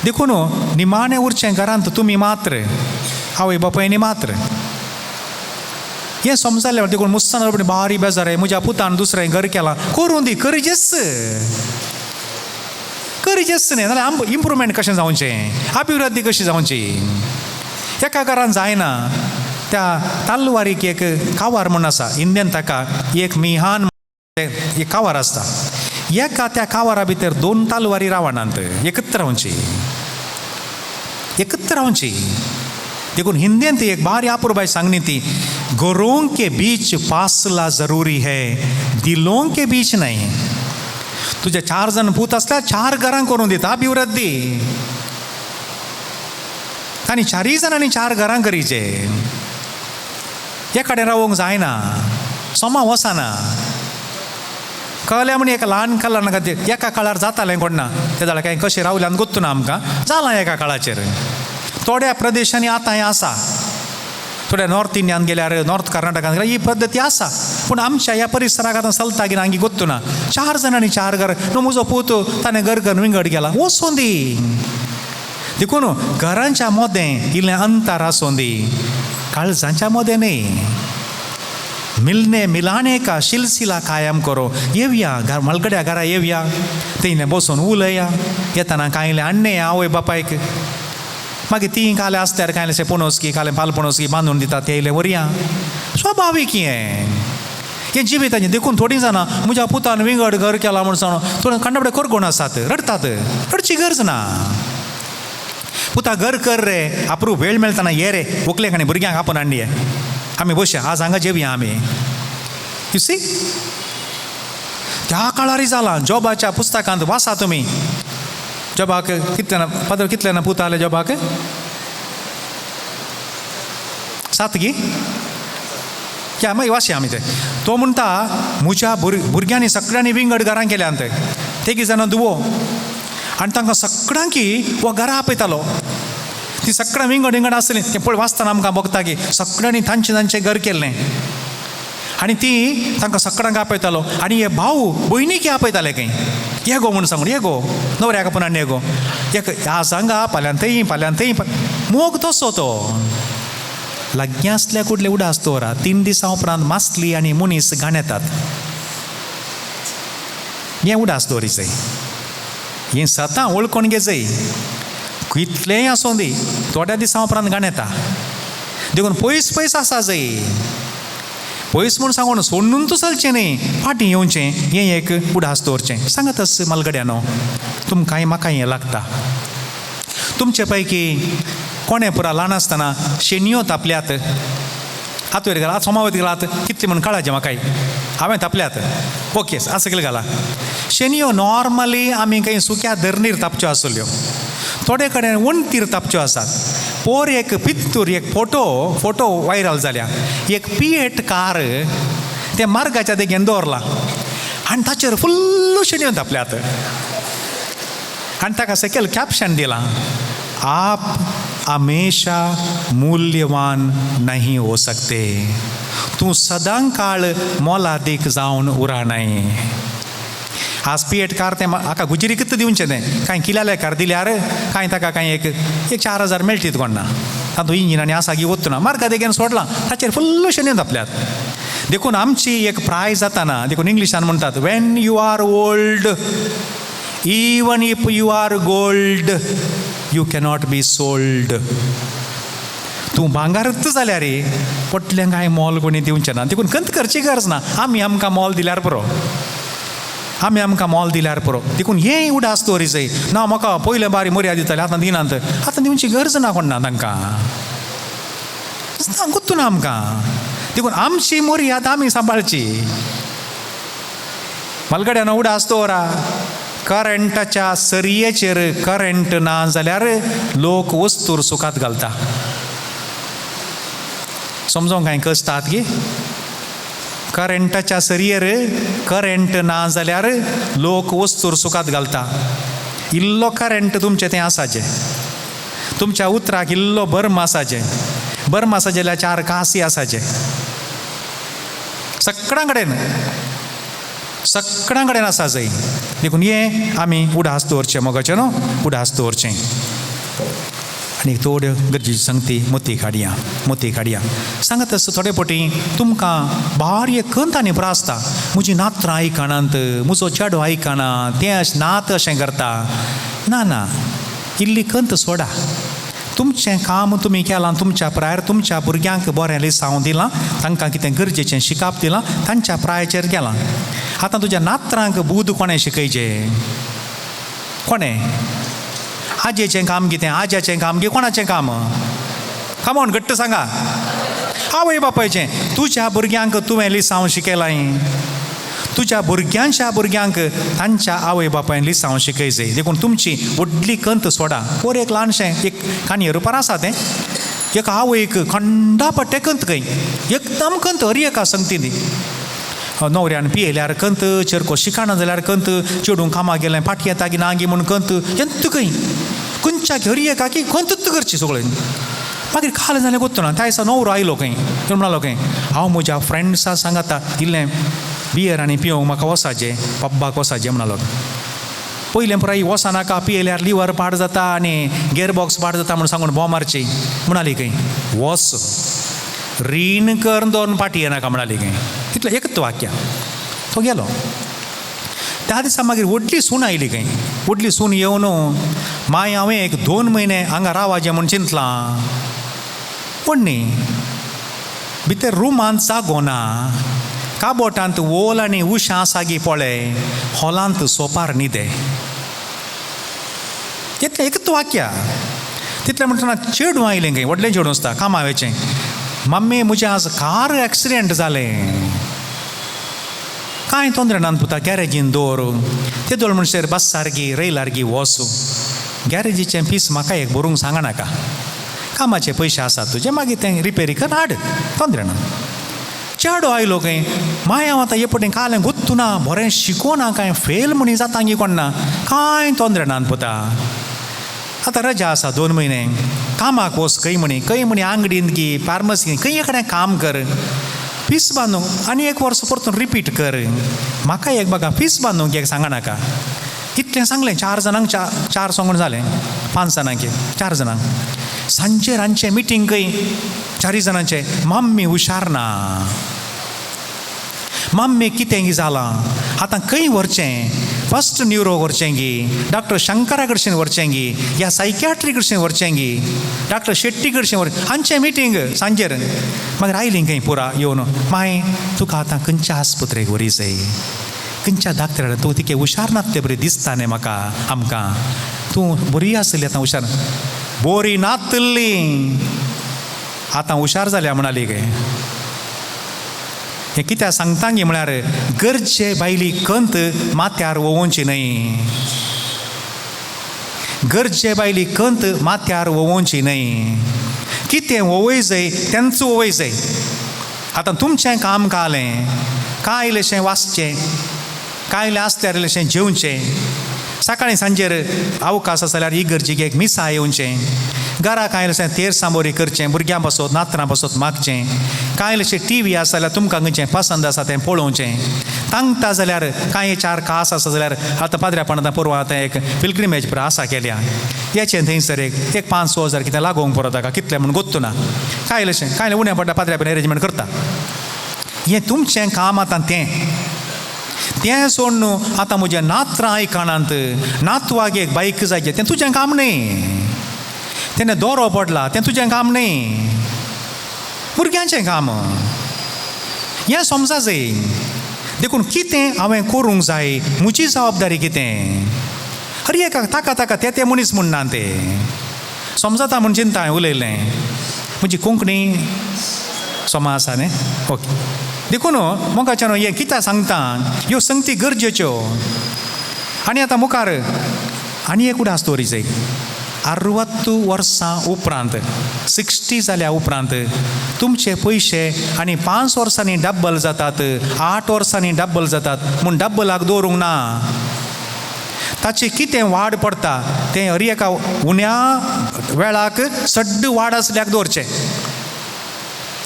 देखून निमाणें उरचें घरांत तुमी मात्र आवय बापायनी मात्र हें समजलें देखून मुस्तान बारी बेजार म्हज्या पुतान दुसरें घर केलां करूं दी गरजेच न्ही नाल्यार इम्प्रुवमेंट कशें जावचें अभिवृद्धी कशी जावची एका घरान जायना त्या तालवारीक एक कावार म्हूण आसा इंडियन ताका एक मिहान एक कावार आसता एका त्या कावारा भितर 2 तालवारी रावनात एकत्र रावची देखून हिंदीन ती एक बारी अपूर्वाई सांगनी ती, घरों के बीच फासला जरूरी है, दिलों के बीच नाही. तुझे 4 जण पूत असल्या 4 घरां करून दिता अभिवृद्धी, आणि 4 जणांनी 4 घरां करीचे. एकाडे रावूंक जायना, सोमा वसाना. कळल्या म्हणे एका ल्हान काळान खातीर एका काळार जातालें कोणना, ते जाल्यार कांय कशें रावल्यान गोत्तू ना आमकां, जालां एका काळाचेर. थोड्या प्रदेशांनी आतां हें आसा, थोड्या नॉर्थ इंडियान गेल्यार नॉर्थ कर्नाटकान गेल्यार ही पद्दती आसा, पूण आमच्या ह्या परिसराक आतां चलता की ना हांगी गोत्तू ना. 4 जणांनी 4 घर. न्हू म्हजो पूत ताणें घर करून विंगड गेला, वचूं दी. देखून घरांच्या मोदें इल्लें अंतर आसूं दी, काळजांच्या मोदें न्ही. मिलने मिलाने का सिलसिला कायम करो. येवया घर मलगड्या घरा येवया, थंय बसून उलया, येताना कांयले हाडणे आवय बापायक. मागीर ती काले आसल्यार कांयलेशे पणोसकी काले पालपणोसकी बांदून दितात, ते येयले वरया. स्वाभावीक हें जिविताचें. देखून थोडीं जाणां म्हज्या पुतान विंगड घर केलां म्हूण सांगून थोडे कंडबडे करगोण आसात, रडतात. रडची गरज ना. पुता घर कर रे, अप्रूव वेळ मेळटाना ये रे, व्हंकलेक आनी भुरग्यांक आपोवन हाडया, आमी बसया, आज हांगा जेवया आमी. यू सी, त्या काळारी जालां. जॉबाच्या पुस्तकांत वाचा तुमी. जॉबाक कितल्याना पुता आले जॉबाक? 7 गी क्या मागीर वाचया आमी ते. तो म्हणटा म्हज्या भुरग्यांनी सगळ्यांनी विंगड घरां केल्यांत, तेगी जाणां दुवो, आनी तांकां सगळ्यांकी हो घरा आपयतालो. ती सगळ्यां विंगड विंगड आसलीं, तें पळय वाचतना आमकां बगता की सगळ्यांनी तांचें घर केल्लें, आनी ती तांकां सगळ्यांक आपयतालो. आनी हे भाऊ भयणीक आपयताले खंय, ये गो म्हूण सांगून, ये गो न्हवऱ्याक आपूण आनी ये गो, एक आज हांगा फाल्यां थंय मोग तसो तो. लाग्या आसल्या कुडले उडास दवरा. 3 दिसां उपरांत मासली आनी मनीस घाण येतात. हें उडास दवरीचंय, हें सतां वळखून घेजय. कितलेंय आसूं दी, थोड्या दिसां उपरांत घाण येता. देखून पयस आसा जय. पयस म्हूण सांगून सोडून तूं चलचें न्ही, फाटीं येवचें, हें एक उडास दवरचें. सांगातच मलगड्यानो, तुमकांय म्हाकाय हें लागता. तुमचे पैकी कोणें पुरा ल्हान आसतना शेणयो तापल्यात, हातूर घाला, सोमावत घालात, कितले म्हूण कळाचें म्हाकाय, हांवें तापल्यात. ओके, असं केलें घाला. शेणयो नॉर्मली आमी खंय सुक्या धरणीर तापच्यो आसल्यो, थोडे कडेन वणटीर तापच्यो आसात. पोर एक पित्तूर एक फोटो व्हायरल जाल्या. एक पिएट कार ते मार्गाच्या देगेन दवरला आनी ताचेर फुल्ल शेणयो तापल्यात. आनी ताका सकयल कॅप्शन दिलां, आप हमेशा मूल्यवान नहीं हो सकते, तूं सदां काळ मोलादीक जावन उरनाय. आज पिएट कार तें हाका गुजरी कितें दिवचें तें, कांय किल्ल्याले कार दिल्यार कांय ताका कांय एक 4,000 मेळटीत कोणना. तातूंत इंजीन आनी आसा गी वतना मार्गा देगेन सोडलां, ताचेर फुल्ल शेणयो तापल्यात. देखून आमची एक प्राय जाताना, देखून इंग्लिशान म्हणटात, when you are old even if you are gold you cannot be sold. तूं भांगारच जाल्यार रे पटल्यांक कांय मोल कोणी दिवचें ना. देखून खंत करची गरज ना. आमी आमकां मोल दिल्यार पुरो, आमी आमकां मोल दिल्यार पुरो. देखून हें उडास दवरीचंय. ना म्हाका पयले बारी मर्याद दिताले, आतां दिनात, आतां दिवची गरज ना कोण ना तांकां, गुत्तू ना आमकां. देखून आमची मर्याद आमी सांबाळची. मलगड्यान उडास दवरा. करंटाच्या सरयेचेर करंट ना जाल्यार लोक वस्तूर सुखात घालता. समजोंक कांय कसतात की करंटाच्या सरयेर करंट ना जाल्यार लोक वस्तूर सुखात घालता. इल्लो करंट तुमचें तें आसाचें, तुमच्या उतराक इल्लो बर्म आसाचें, बर्म आसा जाल्यार 4 कासी आसाचे. सगळ्यां कडेन आसा जंय. देखून हें आमी उडास दवरचें मोगाचें न्हू, उडास दवरचें. आनी थोड्यो गरजेची संगती मोती काडया. सांगत आसता थोडे पटी तुमकां बारीक खंत आनी प्रासता, म्हजी नात्रां आयकनात, म्हजो चेडो आयकना, तें नात अशें करता. ना, इल्ली खंत सोडा. तुमचें काम तुमी केलां, तुमच्या प्रायर तुमच्या भुरग्यांक बरें लिसांव दिलां, तांकां कितें गरजेचें शिकाप दिलां, तांच्या प्रायाचेर गेलां. आतां तुज्या नात्रांक बूद कोणें शिकयचें? कोणें? आजेचें काम कितें? आज्याचें काम गे कोणाचें काम? कामोन घट्ट सांगा. आवय बापायचें तुज्या भुरग्यांक तुवें लिसांव शिकयलाय. तुज्या भुरग्यांक तांच्या आवय बापायन लिसांव शिकयचें. देखून तुमची व्हडली कंत सोडा. पोर एक ल्हानशें एक काणये रुपार आसा तें. एक आवयक खंडापट्टे कंत खंय एकदम कंत हरी एका संगतीनी. न्हवऱ्यान पियेल्यार कंत, चेरको शिकाना जाल्यार कंत, चेडूं कामाक गेलें फाटी येता की ना गी म्हूण कंत. ಎಂತ खंय खंयच्या हरी एका की कंतूच करची सगळें. मागीर काल जालें गोत्तुना त्या दिसा न्हवरो आयलो खंय. तो म्हणलो खंय हांव म्हज्या फ्रेंड्सा सांगाता इल्लें बियर आनी पिवंक म्हाका वसाचें, पब्बाक वसाचें म्हणलो. पयलें पुराय वसनाका पियेल्यार लिवर पाड जाता आनी गेअरबॉक्स पाड जाता म्हूण सांगून भोव मारची म्हणाली खंय. वस रीण कर 2 फाटी येनाका म्हणाली खंय. तितलें एकच वाक्य. तो गेलो. त्या दिसा मागीर व्हडली सून आयली खंय. व्हडली सून येवन माय हांवें एक 2 म्हयने हांगा रावाचें म्हूण चिंतलां. पूण न्ही भितर रुमांत जागो ना. काबोटांत वोल आनी उशां आसा गी पळय, हॉलांत सोपार न्हिदे. इतलें एकच वाक्य. तितलें म्हणटना चेडूं आयलें खंय. व्हडलें चेडूं आसता कामावेचें. मम्मी म्हजें आज कार एक्सिडेंट जालें. कांय तोंदरे ना पुता गॅरेजीन दवर. तेदोळ म्हणसर बस सारकी रैलार गी वचूं. गॅरेजीचें पीस म्हाका एक बरोवंक सांगा नाका. कामाचे पयशे आसात तुजे मागीर तें रिपेरी कर हाड. तोंदरे ना. चेडो आयलो खंय. माय हांव आतां हे पटेन कालें गुत्तू ना बरें शिकोना काय फेल म्हणी जाता गी कोण ना. कांय तोंदरे ना पुता. आतां रजा आसा 2 म्हयने. कामाक वच खंय म्हणी आंगडीन गी फार्मसीन खंय कडेन काम कर. फीस बांदूंक आनी 1 वर्स परतून रिपीट कर. म्हाका एक बघा फीस बांदूंक एक सांगा नाका. इतलें सांगलें. 4 जाणांक 4 सांगून जालें. 5 जाणांक 4 जाणांक. सांजे रांदचें मिटींग खंय 4 जाणांचें. मम्मी हुशार ना. मम्मी कितें गी जालां आतां खंय व्हरचें. फस्ट न्युरो व्हरचें गी, डॉक्टर शंकरा कडच्यान व्हरचें गी, ह्या सायकॅट्री कडच्यान व्हरचें गी, डॉक्टर शेट्टी कडच्यान व्हरचें. हांचें मिटींग सांजेर. मागीर आयलीं खंय पुरा येवन माय तुका आतां खंयच्या आस्पत्रेक व्हरीचंय. खंयच्या डाक्टरान तूं तिके हुशार नात तें बरें दिसता न्ही म्हाका आमकां. तूं बरी आसली आतां हुशार. बरी नातली आतां हुशार जाल्या म्हणाली गे. हें कित्याक सांगता गे म्हळ्यार गरजे बायली कंत माथ्यार वोवोवची न्हय. गरजे बायली कंत माथ्यार वोवोवची न्हय. कितें वोवय जाय तेंच वोवय जाय. आतां तुमचें काम कालें कांय इल्लेशें वाचचें, कांय इल्लें आसल्यार इल्लेशें जेवचें. सकाळीं सांजेर अवकाश आसा जाल्यार इगर्जेक एक मिसा येवचें. घरा कांय इल्लेशें तेर सांबोरी करचें, भुरग्यां बसोत नात्रां बसोत मागचें. कांय इल्लेशें टीव्ही आसा जाल्यार तुमकां खंयचें पसंद आसा तें पळोवचें. तांगता जाल्यार कांय 4 कास आसा जाल्यार आतां पाद्र्यापण आतां परवां आतां एक पिलग्रिमेज पुरो आसा केल्या. हेचें थंयसर एक 5-6 हजार कितें लागोंक पुरो ताका कितलें म्हूण गोत्तू ना. कांय इल्लेशें कांय उण्या पडटा पाद्र्यापण अरेंजमेंट करता. हें तुमचें काम आतां तें सोड न्हू. आतां म्हज्या नात्रां आयकणांत नातवाक एक बायक जाय तें तुजें काम न्ही. तेणें दोरो पडला तें तुजें काम न्ही. भुरग्यांचें काम. हें समजा जाय. देखून कितें हांवें करूंक जाय, म्हजी जबाबदारी कितें. हर एका ताका तें मनीस म्हणना तें समजता म्हूण चिंता हांवें उलयलें. म्हजी कोंकणी समा आसा न्ही. ओके. देखून मोगाच्यान हें कित्याक सांगता ह्यो संगती गरजेच्यो. आनी आतां मुखार आनी एक उडास दवरीचें. 60 वर्सां उपरांत 60 जाल्या उपरांत तुमचे पयशे आनी 5 वर्सांनी डब्बल जातात, 8 वर्सांनी डब्बल जातात म्हूण डब्बलाक दवरूंक ना. ताची कितें वाड पडटा तें हर एका उण्या वेळाक सड्ड वाड आसल्याक दवरचें.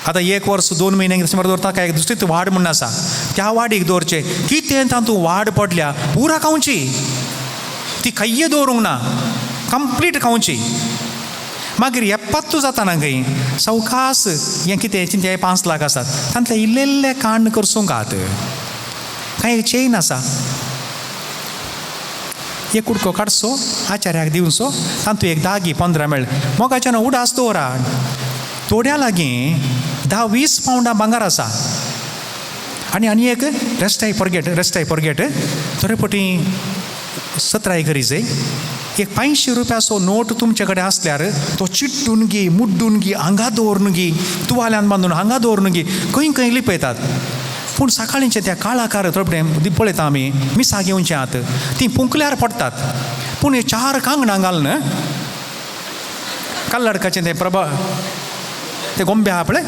आतां 1 वर्स 2 म्हयने सुमार दवरता काय दुसरीच वाड म्हूण आसा त्या वाडीक दवरचें. कितें तातूंत वाड पडल्या पुरा खावची. ती खय्य दवरूंक ना. कंप्लीट खावची. मागीर येप्पात्तू जाता ना खंय सवकास हें कितें चिंतें 5 लाख आसात तांतले इल्ले इल्ले कांड करसूंक आहात. कांय चेन आसा. एक कुडको काडचो आचार्याक दिवचो तातूंत एक 10-15 मेळ मोगाच्यान उडास दवरा. थोड्या लागीं 10-20 पावंडां भांगार आसा. आनी एक रेस्टाय फॉरगेट थोडे पटी 17 घरी जाय एक 500 रुपयाचो नोट तुमचे कडेन आसल्यार तो चिट्टून गी मुड्डून गी हांगा दवरून गी तुवाल्यान बांदून हांगा दवरून गी खंय खंय लिपयतात. पूण सकाळींचे त्या काळाकार थोडे पळयता आमी मिसां घेवचे आहात ती पुंकल्यार पडटात. पूण हे 4 कांगणां घालून कल्लडकाचे ते ते गोंबे आहा पळय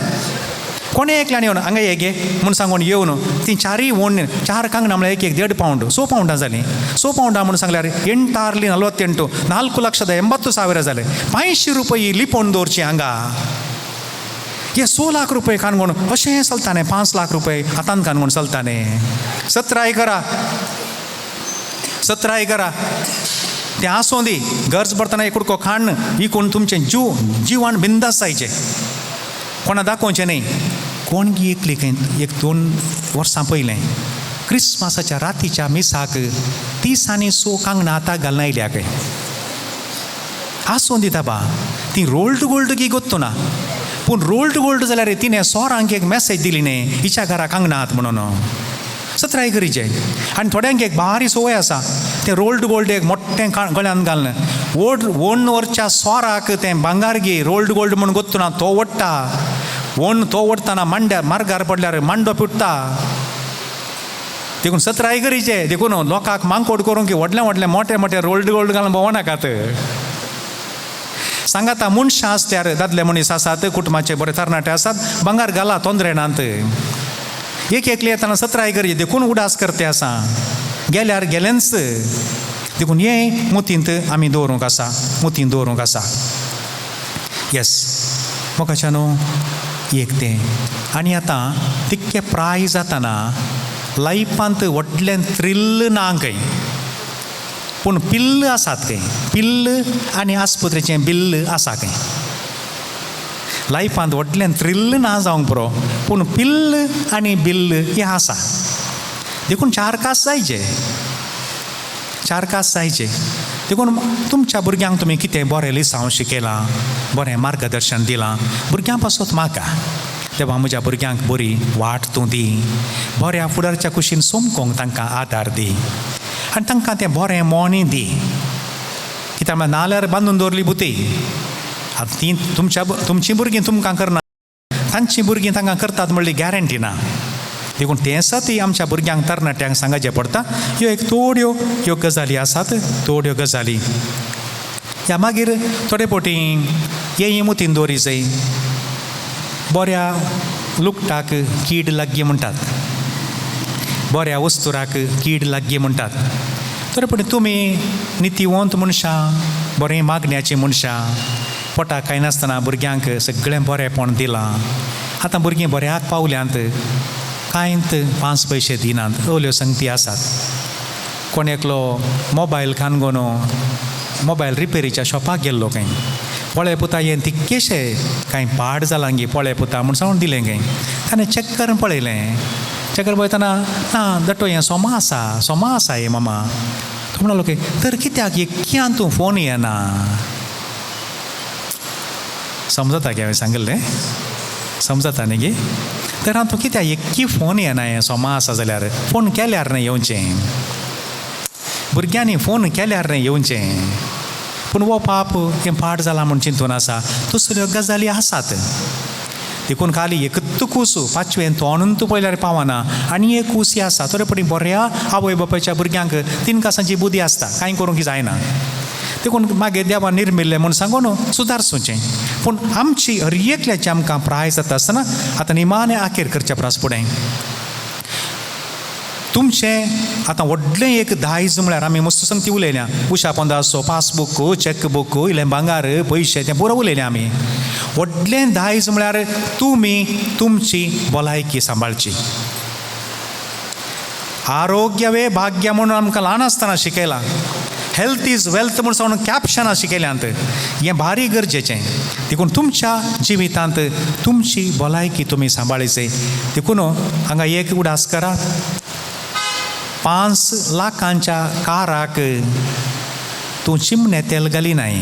कोणे एकल्यान येवन हांगा हे गे म्हूण सांगून येवन ती 4 व्हड 4 कांगणां म्हळ्यार एक 1.5 पावंड 100 पावंडां जालीं. 100 पावंडां म्हूण सांगल्यार 8×48 4,80,080 जाले. 500 रुपये लिपोवन दवरची हांगा. हे 100 लाख रुपये काणकोण अशें चलतालें. 5 लाख रुपये हातान काणकोण चलतालें. 17 एकरा तें आसूं दी गरज पडटना एक कुडको खाण विकून तुमचें जिवान बिंदास जायचें. कोणा दाखोवचें न्ही. कोण गी एकली एक 2 वर्सां पयलें क्रिस्मसाच्या रातीच्या मिसाक 30 आनी 100 कांगणां आतां घालून आयल्या खंय. आसूं दिता बा ती रोल्ड गोल्ड गी गोत्तू ना. पूण रोल्ड गोल्ड जाल्यार तिणें सोरांक एक मेसेज दिली न्ही हिच्या घरा कांगणां आहात म्हणून. 17 एकरीचे. आनी थोड्यांक एक बारी संवय आसा तें रोल्ड गोल्ड एक मोठ्ठें गळ्यान घालून वण वरच्या सोराक तें भांगार गी रोल्ड गोल्ड म्हणून गोत्तू ना तो ओडटा. वण तो ओडटाना मार्गार पडल्यार मांडो पिट्टा. देखून 17 एकरीचे देखून लोकांक मांकोड करूंक की व्हडले मोठे रोल्ड गोल्ड घालून भोंवो नाकात. सांगाता मनशां आसल्यार दादले मनीस आसात कुटुंबाचे बरे तरणाटे आसात भांगार घाला तोंदरे नात. एक एकले येताना 17 एकरी देखून उडास करते आसा गेल्यार गेलेंच. देखून हे मुतींत आमी दवरूंक आसा मुतीन दवरूंक आसा. येस मोगाच्या न्हू एक तें. आनी आतां तितकें प्राय जाताना लायफांत व्हडलें थ्रिल्ल ना खंय. पूण पिल्ल आसात खंय. पिल्ल आनी आस्पत्रेचें बिल्ल आसा खंय. लायफांत व्हडलें थ्रिल्ल ना जावंक पुरो पूण पिल्ल आनी बिल्ल हें आसा. देखून 4 कास जायचे. 4 कास जायचे. देखून तुमच्या भुरग्यांक तुमी कितें बरें लिसांव शिकयलां बरें मार्गदर्शन दिलां भुरग्यां पासत म्हाका देवा म्हज्या भुरग्यांक बरी वाट तूं दी. बऱ्या फुडारच्या कुशीन सोमकोंक तांकां आदार दी आनी तांकां तें बरें मोणी दी. कित्याक नाल्यार बांदून दवरली बुती. आतां ती तुमची भुरगीं तुमकां करना तांची भुरगीं तांकां करतात म्हणली गॅरंटी ना. देखून तें ती आमच्या भुरग्यांक तरणाट्यांक सांगचें पडटा. ह्यो एक थोड्यो ह्यो गजाली आसात थोड्यो गजाली. ह्या मागीर थोडे पोटी हे मुतीन दवरी जाय. बऱ्या लुकटाक कीड लागगी म्हणटात. बऱ्या वस्तुराक कीड लागगी म्हणटात. थोडे पोटी तुमी नितीवंत मनशां बरें मागण्याचीं मनशां पोटाक कांय नासतना भुरग्यांक सगळें बरेंपण दिलां. आतां भुरगीं बऱ्याक पावल्यांत कांयत 5 पयशे दिनात. अवल्यो संगती आसात. कोण एकलो मोबायल काणकोण मोबायल रिपेरीच्या शॉपाक गेल्लो खंय पळय पुता हें तितकेशे कांय पाड जालां गे पळय पुता म्हूण सांगून दिलें खंय. ताणें चॅक करून पळयलें. चॅक करून पळयतना ना दटो हें सोमा आसा हे मामा. तो म्हणलो की तर कित्याक कियान तूं फोन येना. समजता गे हांवें सांगलें समजता न्ही गे. तर हांव तूं कित्याक एक्की फोन येना हें सोमा आसा जाल्यार फोन केल्यार न्ही येवचें. भुरग्यांनी फोन केल्यार न्ही येवचें. पूण हो पाप हें पाड जाला म्हूण चिंतून आसा. दुसऱ्यो गजाली आसात. देखून खाली एकूच कूस 5वें तोंड पळयल्यार पावना आनी एक कुसी आसा. थोडे पटी बऱ्या आवय बापायच्या भुरग्यांक 3 कासांची बुद्धी आसता कांय करूंक जायना. देखून मागीर देवान निर्मिल्लें म्हूण सांगून सुदारचें. पूण आमची हर एकल्याची आमकां प्राय जाता आसतना आतां निमाणें आखेर करच्या प्रास फुडें तुमचें आतां व्हडलें एक दायज म्हळ्यार आमी मस्त संगती उलयल्या. उशा पंदासो पासबूक चॅकबूक इल्लें भांगार पयशे तें पुरो उलयलें आमी. व्हडलें दायज म्हळ्यार तुमी तुमची भलायकी सांबाळची. आरोग्य भाग्य म्हणून आमकां ल्हान आसतना शिकयलां. हेल्थ इज वेल्थ म्हणून सांगून कॅप्शनां शिकयल्यांत. हें भारी गरजेचें. देखून तुमच्या जिवितांत तुमची भलायकी तुमी सांबाळीचे. देखून हांगा एक उडास करा. 5 लाखांच्या काराक तूं चिमणें तेल घालिनाय.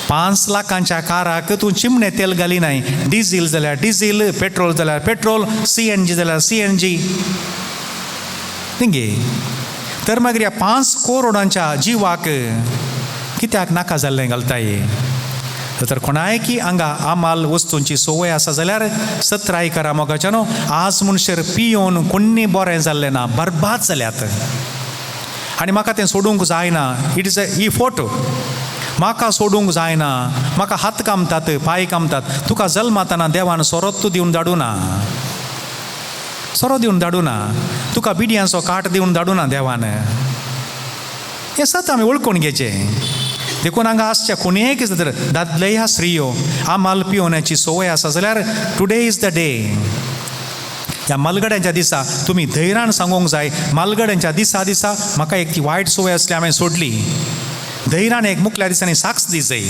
5 लाखांच्या काराक तूं चिमणें तेल घालिनाय. डिझील जाल्यार डिझील पेट्रोल जाल्यार पेट्रोल CNG जाल्यार CNG. गे तर मागीर ह्या 5 करोडांच्या जिवाक कित्याक नाका जाल्लें घालताय. तर कोणाय की हांगा आमाल वस्तूंची संवय आसा जाल्यार सत्राय करा मोगाच्या न्हू. आज मनशार पियोन कोण्णी बरें जाल्लें ना, बरबाद जाल्यात. आनी म्हाका तें सोडूंक जायना. इट इज ही फोटो म्हाका सोडूंक जायना. म्हाका हात कामतात, पांय कामतात. तुका जल्मातना देवान सोरोत दिवन धाडूना, सोरो दिवन धाडूना. तुका बिडयांचो काट दिवन धाडूना देवान. हें सत आमी वळखून घेवचें. देखून हांगा आसच्या कोणीय कितें तर दादले ह्या स्त्रियो आमाल पियोवण्याची संवय आसा जाल्यार टुडे इज द डे. ह्या मालगड्यांच्या दिसा तुमी धैर्यान सांगूंक जाय, मालगड्यांच्या दिसा म्हाका एक ती वायट संवय आसली हांवें सोडली. धैर्यान एक मुखल्या दिसांनी साक्ष दी जाय,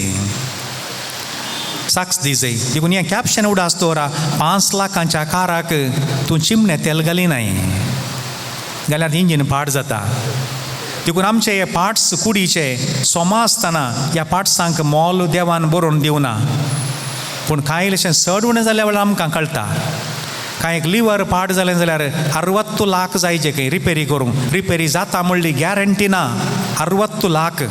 साक्ष दी जाय. देखून हें कॅप्शन उडा आसतोरा 5 लाखांच्या काराक तूं चिमणें तेल घालिनाय जाल्यार इंजीन पाड जाता. देखून आमचे हे पार्ट्स कुडीचे सोमा आसतना ह्या पार्ट्सांक मोल देवान बरोवन दिवना. पूण कांय इल्लेशें सड उणें जाल्या वेळार आमकां कळटा. कांय एक लिवर पाड जालें जाल्यार 60 लाख जायचे खंय रिपेरी करूंक. रिपेरी जाता म्हणली गॅरंटी ना. 60 लाख.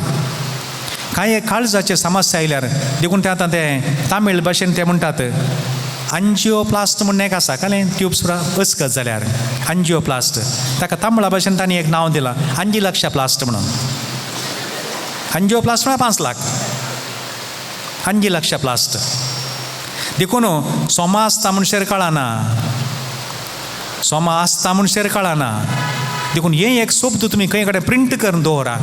कांय एक काळजाचे समस्या आयल्यार देखून ते आतां ते तामीळ भाशेन ते म्हणटात अंजिओप्लास्ट म्हणून एक आसा कळ्ळें. ट्यूब्स अचकत जाल्यार अंजिओप्लास्ट. ताका तामिळा भाशेन तांणी एक नांव दिलां अंजिलक्षाप्लास्ट म्हणून. अंजिओप्लास्ट म्हळ्यार 5 लाख. अंजिलक्षाप्लास्ट. देखून सोमा आसता म्हणशेर कळना, सोमा आसता म्हणशेर कळना. देखून हे एक शब्द तुमी खंय कडेन प्रिंट करून दवरा.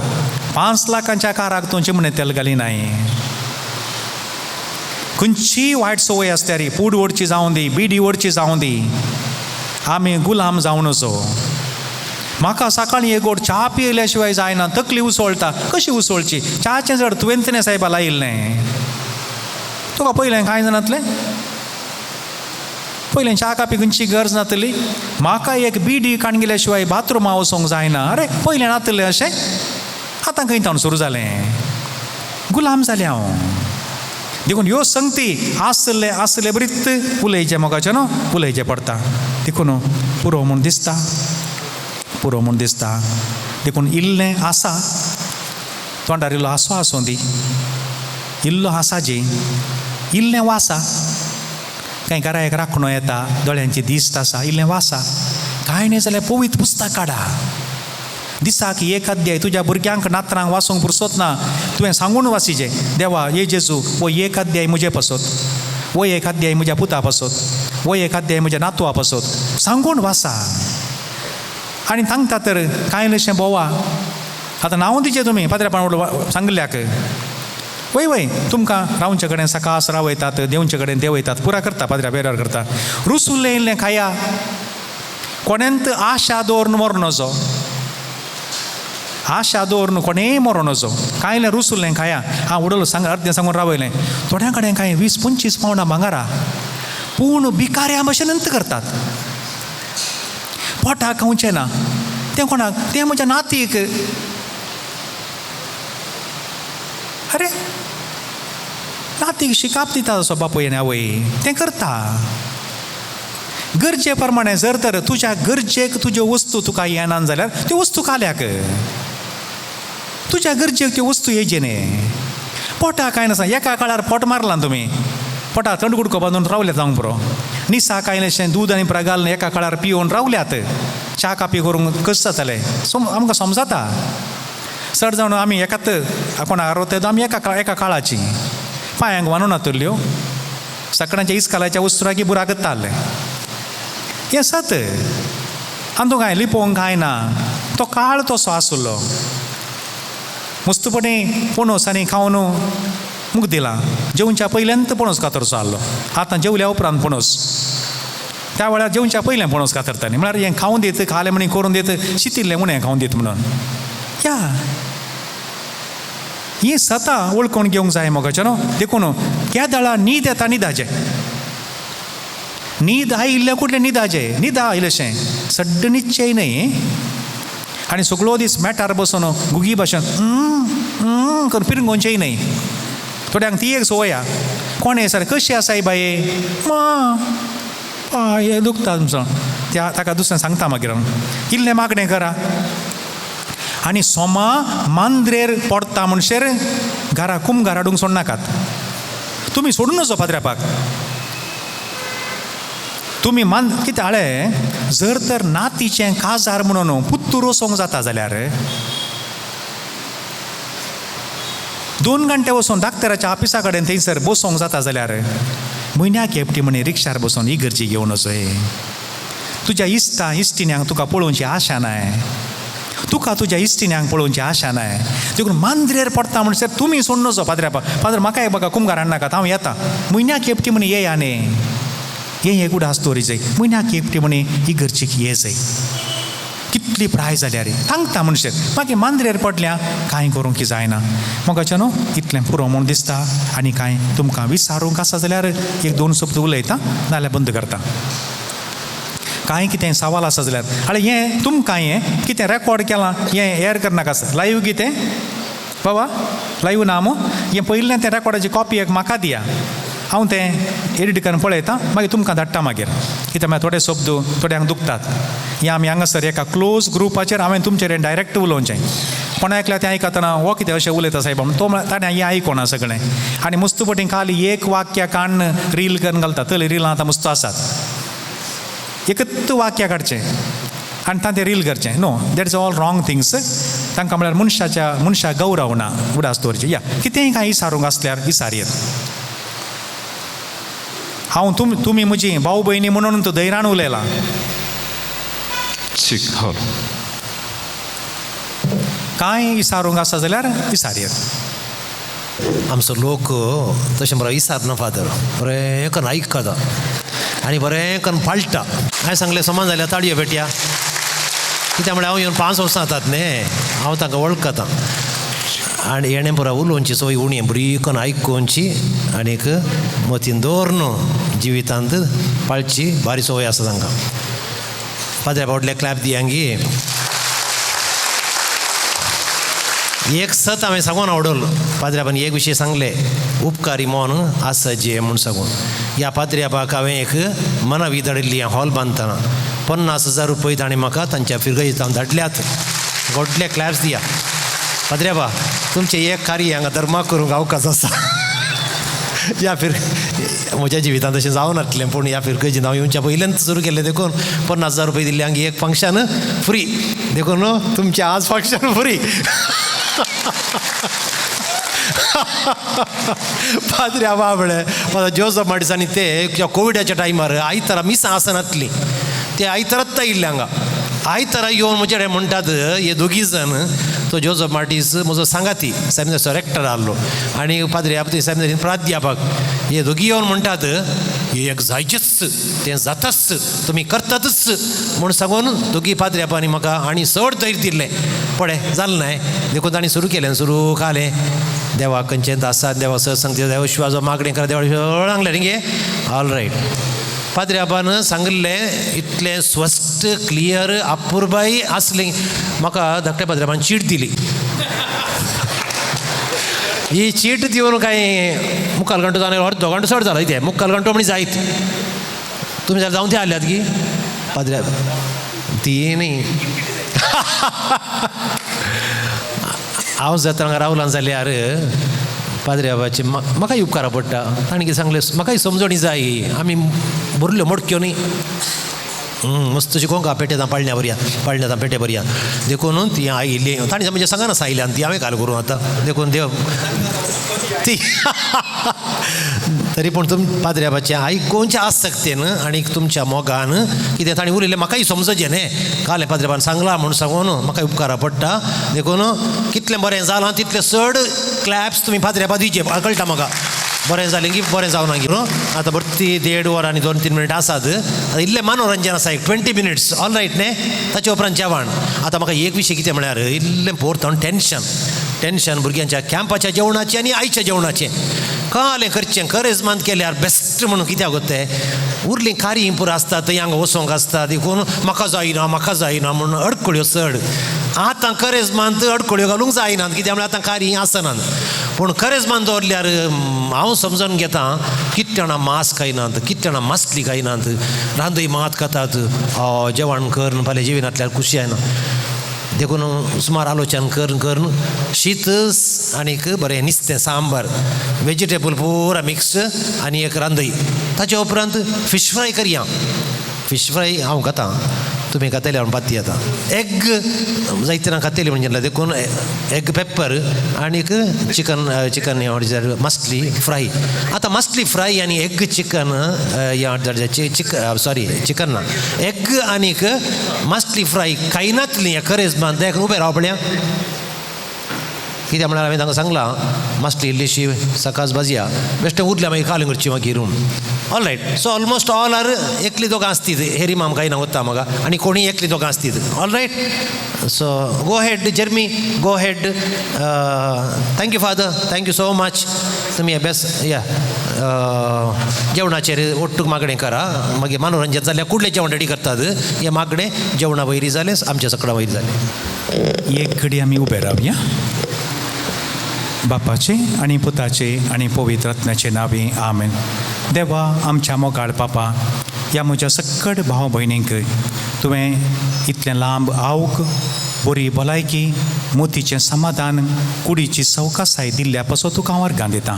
5 लाखांच्या काराक तूं चिमणें तेल घालिनाय. खंयची वायट संवय आसता रे, पूड ओडची जावं दी, बिडी ओडची जावं दी, आमी गुलाम जावन नजो. म्हाका सकाळीं एक गोड च्या पियल्या शिवाय जायना, तकली उसळटा. कशी उसळची? च्याचें जड तुवेंन साहेबा लायिल्लें. तुका पयलें कांय जाणातलें? पयलें च्या कापी खंयची गरज नातली. म्हाका एक बिडी काणगिल्या शिवाय बाथरुमा वचोंक जायना. अरे पयलें नातलें अशें, आतां खंय तावन सुरू जालें. गुलाम जालें हांव. देखून ह्यो संगती आसले बरीत उलयचे मोगाचें न्हू, उलयचें पडटा. देखून पुरो म्हूण दिसता, पुरो म्हूण दिसता. देखून इल्लें आसा तोंडार इल्लो हांसो आसूं दी, इल्लो हांसाजी, इल्लें वासा. कांय घराक राखणो येता, दोळ्यांची दिश्ट आसा, इल्लें वासा. कांय न्ही जाल्यार पवित्र पुस्तक काडा. दिसाक एक अध्याय तुज्या भुरग्यांक नात्रांक वाचूंक पुरसोत ना. तुवें सांगून वाचिचें, देवा ये जेजू वो एक अध्याय म्हजे पासत, वो एक अध्याय म्हज्या पुता पासत, वो एक अध्याय म्हज्या नातवा पासत. सांगून वाचा. आनी सांगता तर कांय इल्लेशें बोवा. आतां नांव दिचें तुमी पाद्र्यापण सांगल्याक. वय वय तुमकां रावचे कडेन सकास रावयतात, देवचे कडेन देवयतात, पुरा करता, पाद्र्या बेरार करता. रुसुल्लें इल्लें खाया. कोणेंत आशा दवरून मरो नजो, आशा दवरून कोणेय मरो नजो. कांय इल्लें रुसुल्लें खाया. हांव उडलो सांग अर्दें सांगून रावयलें. थोड्या कडेन कांय 20-25 पावंडां भांगारा, पूण भिकाऱ्या भशेन अंत करतात. पोटाक खावचें ना. तें कोणाक? तें म्हज्या नातीक. अरे नातीक शिकाप दिता असो बापूय आनी आवय, तें करता. गरजे प्रमाणे जर तर तुज्या गरजेक तुज्यो वस्तू तुका येनान जाल्यार त्यो वस्तू खाल्याक. तुज्या गरजेक त्यो वस्तू येयचे न्ही. पोटा कांय नासा. एका काळार पोट मारलां तुमी, पोटा थंड कुडको बांदून रावल्यात जावंक पुरो. निसा कांय इल्लेशें दूद आनी पुरा घालून एका काळार पिवून रावल्यात. च्या कापी करूंक कशें जातालें आमकां समजता. चड जावन आमी एकाच कोणाक आरोत आमी एका काळाची पांयांक बांदून नातल्यो. सकाळच्या इस्कालाच्या वस्तुराकी बुरा करताले. हें सत. आनी तो कांय लिपोवंक कांय ना. तो काळ तसो आसलो. मुस्तपणी पणस आनी खावन मुग दिलां. जेवच्या पयल्यांत पणस कातरचो आहलो. आतां जेवल्या उपरांत पणस. त्या वेळार जेवच्या पयलें पणस कातरतालीं. म्हळ्यार हें खावन दित, खालें म्हणी करून दित, शितिल्लें म्हूण हें खावन दित म्हणून. या ही सतां वळखून घेवंक जाय मोगाचें न्हू. देखून ह्या दाळा न्हीद येता न्हिदाचें. न्हीद आयिल्लें कुठलें न्हिदाचें. न्हिदा इल्लेशें सड्ड न्हिदचेंय न्ही. आनी सगळो दीस मॅटार बसून गुगी भाशेन करून पिरंगोवचेंय न्ही. थोड्यांक ती एक संवय आहा. कोणें सर कशी आसा बाये, पांय दुखता तुमचो. त्या ताका दुसरें सांगता मागीर इल्लें मागणें करा. आनी सोमा मांद्रेर पडटा म्हणशेर घरा घरा हाडूंक सोडनाकात. तुमी सोडून नजो पाद्र्यापाक. तुमी कितें हाळे जर तर नातीचें काजार म्हणून पुत्तूर वचोंक जाता जाल्यार 2 घंटे वचून डाक्टराच्या ऑफिसा कडेन थंयसर बसोंक जाता जाल्यार म्हयन्याक एकटी म्हणे रिक्षार बसून इगर्जी घेवन वचय. तुज्या इश्टिण्यांक तुका पळोवची आशा नाय. तुका तुज्या इश्टिण्यांक पळोवची आशा नाय. देखून मांद्रेर पडटा म्हणसर तुमी सोडून नजो पाद्र्यापाक. पाद्र म्हाका एक बघा कुमगार हाडनाकात, हांव येता. म्हयन्याक एकटी म्हणे येया न्ही. हे एक उडा स्टोरी जाय. म्हयन्याक एकटी म्हणे इगर्जीक ये जाय. कितली प्राय जाल्या रे सांगता म्हणशेर. मागीर मांद्रेर पडल्या कांय करूंक जायना. मोगाचें न्हू इतलें पुरो म्हूण दिसता. आनी कांय तुमकां विचारूंक आसा जाल्यार 1-2 शब्द उलयता नाल्यार बंद करता. कांय कितें सवाल आसा जाल्यार आरे हें तुमकां हें कितें रेकॉर्ड केलां हें एअर करनाका. लायव्ह कितें बाबा लायव्ह ना मू. हें पयलें तें रेकॉर्डाची कॉपी एक म्हाका दिया. हांव तें एडिट करून पळयतां मागीर तुमकां धाडटा. मागीर कित्याक मागीर थोडे शब्द थोड्यांक दुखतात. हें आमी हांगासर एका क्लोज ग्रुपाचेर हांवें तुमचेर डायरेक्ट उलोवचें. कोणा ऐकल्या तें आयकतना हो कितें अशें उलयता सायब म्हणून तो ताणें हें आयकोना सगळें. आनी मस्तपटीन खाली एक वाक्य काडून रील करून घालता. तले रिलां आतां मस्त आसात. एकच वाक्य काडचें आनी तांतें रील करचें. Know that is all wrong things. तांकां म्हळ्यार मनशाक गौरव ना उडास दवरचें. या कितेंय कांय विचारूंक आसल्यार विचारयेत. हांव तुमी म्हजी भाऊ भयणी म्हणून तो धैर्यान उलयलां. कांय विचारूंक आसा जाल्यार विचारयेत. आमचो लोक तशें बरो विचारना फादर. बरें करून आयकता आनी बरें करून पाळटा. हांवें सांगलें समान जाल्यार ताळयो भेटया. कित्याक म्हळ्यार हांव येवन 5 वर्सां जातात न्ही. हांव तांकां वळखता. आनी हेणें पुरो उलोवची सोय उणी बरी करून आयकोवची आनीक मतीन दवरून जिवितांत पाळची बारी सवय आसा तांकां. पाद्र्या व्हडले क्लॅप दियांगी. एक सत हांवें सांगून आवडलो. पाद्र्याबान एक विशय सांगले उपकारी मोन आसजे म्हूण सांगून. ह्या पाद्र्याबाक हांवें एक मनावी धाडिल्ली हॉल बांदतना 50,000 रुपया ताणें म्हाका तांच्या फिरगयेंत धाडल्यात. व्हडले क्लॅप्स दिया. पाद्र्याबा तुमचें एक कार्य हांगा धर्माक करूंक अवकाश आसा. ह्या फिर म्हज्या जिवितांत तशें जावं नासलें पूण ह्या फिरगेजींत हांव येवच्या पयल्यान सुरू केलें. देखून 50,000 रुपया दिल्ले हांगा एक फंक्शन फ्री. देखून तुमचें आज फंक्शन फ्री. पाद्र्या बाबडे जोसफ मार्टिसांनी ते कोविडाच्या टायमार आयतारा मिसां आसनातलीं ते आयतारात येयल्ले हांगा. आयतारा येवन म्हजे कडेन म्हणटात हे 2 जण. तो जोसफ मार्टीस म्हजो सांगाती सेमिनारीचो रेक्टर आहलो आनी पाद्र्या सेमिनारीन प्राध्यापक. हे 2 येवन म्हणटात हे एक जायचेच तें जाताच तुमी करतातच म्हूण सांगून 2 पाद्र्यापांनी म्हाका आनी चड धैर्य दिल्लें. पळय जालें न्हय. देखून तांणी सुरू केलें. सुरू कालें देवा खंयचें आसा देवा सत्संग देवा विश्वास मागणें करा देवा सांगलें रे. All right. पाद्र्याबान सांगलें इतलें स्वस्थ क्लियर अपुर्बाय आसलें. म्हाका धाकट्या पाद्र्याबान चीट दिली. ही चीट दिवन कांय मुखाल घंटो जावन 2 घंटो चड जालो. ते मुखाल घंटो म्हणी जायत. तुमी जाल्यार जावन ते हाडल्यात की पाद्र्या ती न्ही. हांव जत्रांक रावलां जाल्यार पाद्र्याबाचे म्हाकाय उपकारा पडटा. ताणें कितें सांगलें म्हाकाय समजणी जाय. आमी भरल्यो मडक्यो न्ही. मस्त शिकोवंक पेट्यां पाळण्या बऱ्या पेटे बऱ्या. देखून ती आयिल्ली ताणें म्हणजे सांगना आयली आनी ती हांवें घाल करूं आतां. देखून देव ती तरी पूण तुम पाद्र्याबाचें आयकोवचें आसक्तेन आनी तुमच्या मोगान कितें ताणें उलयलें म्हाकाय समजचें न्ही. काले पाद्र्याबान सांगलां म्हूण सांगून म्हाकाय उपकारा पडटा. देखून कितलें बरें जालां तितलें चड क्लॅप्स तुमी पाद्र्याबा दिवचे कळटा म्हाका. बरें जालें की बरें जावना की आतां बरी 1.5 वर आनी 2-3 मिनट आसात. इल्लें मनोरंजन आसा एक 20 मिनिट्स ऑल रायट न्ही. ताचे उपरांत जेवण. आतां म्हाका एक विशय कितें म्हळ्यार इल्लें पोरतोन टेन्शन भुरग्यांच्या कॅम्पाच्या जेवणाचें आनी आयच्या जेवणाचें कालें करचें. करेजमांत केल्यार बेस्ट म्हणून कित्याक तें उरलीं खारी पुरो आसता थंय हांगा वचोंक आसता. देखून म्हाका जायना म्हणून अडखळ्यो चड. आतां करेजमांत अडखळ्यो घालूंक जायनात कित्याक म्हळ्यार आतां खारी आसनात. पूण करेजमांत दवरल्यार हांव समजून घेता कितले जाणां मांस खायनात कितले जाणां मासली खायनात. रांदय मात खातात. जेवण कर फाल्यां जेविनातल्यार खुशी जायना. देखून सुमार आलोचन करून शीतच आनीक बरें नुस्तें सांबार वेजिटेबल पुरा मिक्स आनी एक रांदय ताचे उपरांत फीश फ्राय करया फीश फ्राय हांव खाता तुमी खातले हांव पाती येता एग जायते जाणां खातली म्हणजे देखून एग पेपर आनीक चिकन मस्ली फ्राय आतां मस्ली फ्राय आनी एग चिकन चिकन ना एग आनीक मस्ली फ्राय खायनातली खरेंच मान देख उबें रावपल्या कित्याक म्हळ्यार हांवें तांकां सांगलां मस्ली इल्लीशी सकाळ भाजया बेश्टें उरल्या मागीर काली करची मागीर all right so almost all आर एकली दोगां आसतीत हेरी माम खायना वता म्हाका आनी कोणी एकली दोगां आसतीत all right so go ahead Jeremy go ahead thank you father thank you so much तुमी बेस्ट या जेवणाचेर ओट्टूक मागणें करा मागीर मनोरंजन जाल्यार कुडलें जेवण रेडी करतात हें मागणें जेवणा वयरी जालें आमच्या सकळा वयरी जालें एक घडी आमी उबे रावया बापाचे आणि पुताचे आणि पवित्र आत्म्याचे नावे आमेन. देवा आमच्या मोगाळ पापा ह्या म्हज्या सकट भाव भयणींक तुवें इतलें लांब आवक बरी भलायकी मोतीचें समाधान कुडीची सवकासाय दिल्ल्या पासून तुका हांव अर्गां दितां.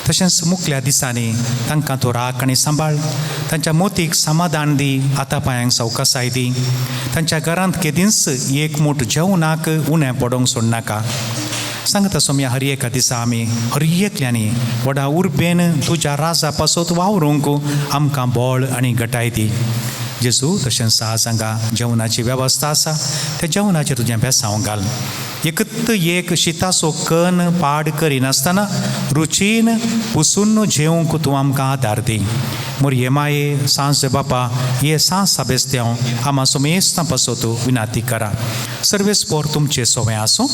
तशेंच मुखल्या दिसांनी तांकां तूं राख आनी सांबाळ तांच्या मोतीक समाधान दी आतां पांयांक सवकासाय दी तांच्या घरांत केदींच एक मूठ जेवणाक उणें पडोवंक सोडनाका. सांगता सोम्या हर एका दिसा आमी हर एकल्यांनी व्हडा उर्बेन तुज्या राजा पासत वावरूंक आमकां बळ आनी घटाय दी. जेजू तशेंच सास हांगा जेवणाची वेवस्था आसा त्या जेवणाचेर तुजें बेसांव घाल. एकत एक शिताचो कण पाड करिनासतना रुचीन पुसून जेवंक तूं आमकां आदार दी. मोरये माये सांज बापा हे सांज साबेस्त्याव आमा सोमेस्तां पासत विनाती करा. सर्वेस्पोर तुमचे सोवें आसूं.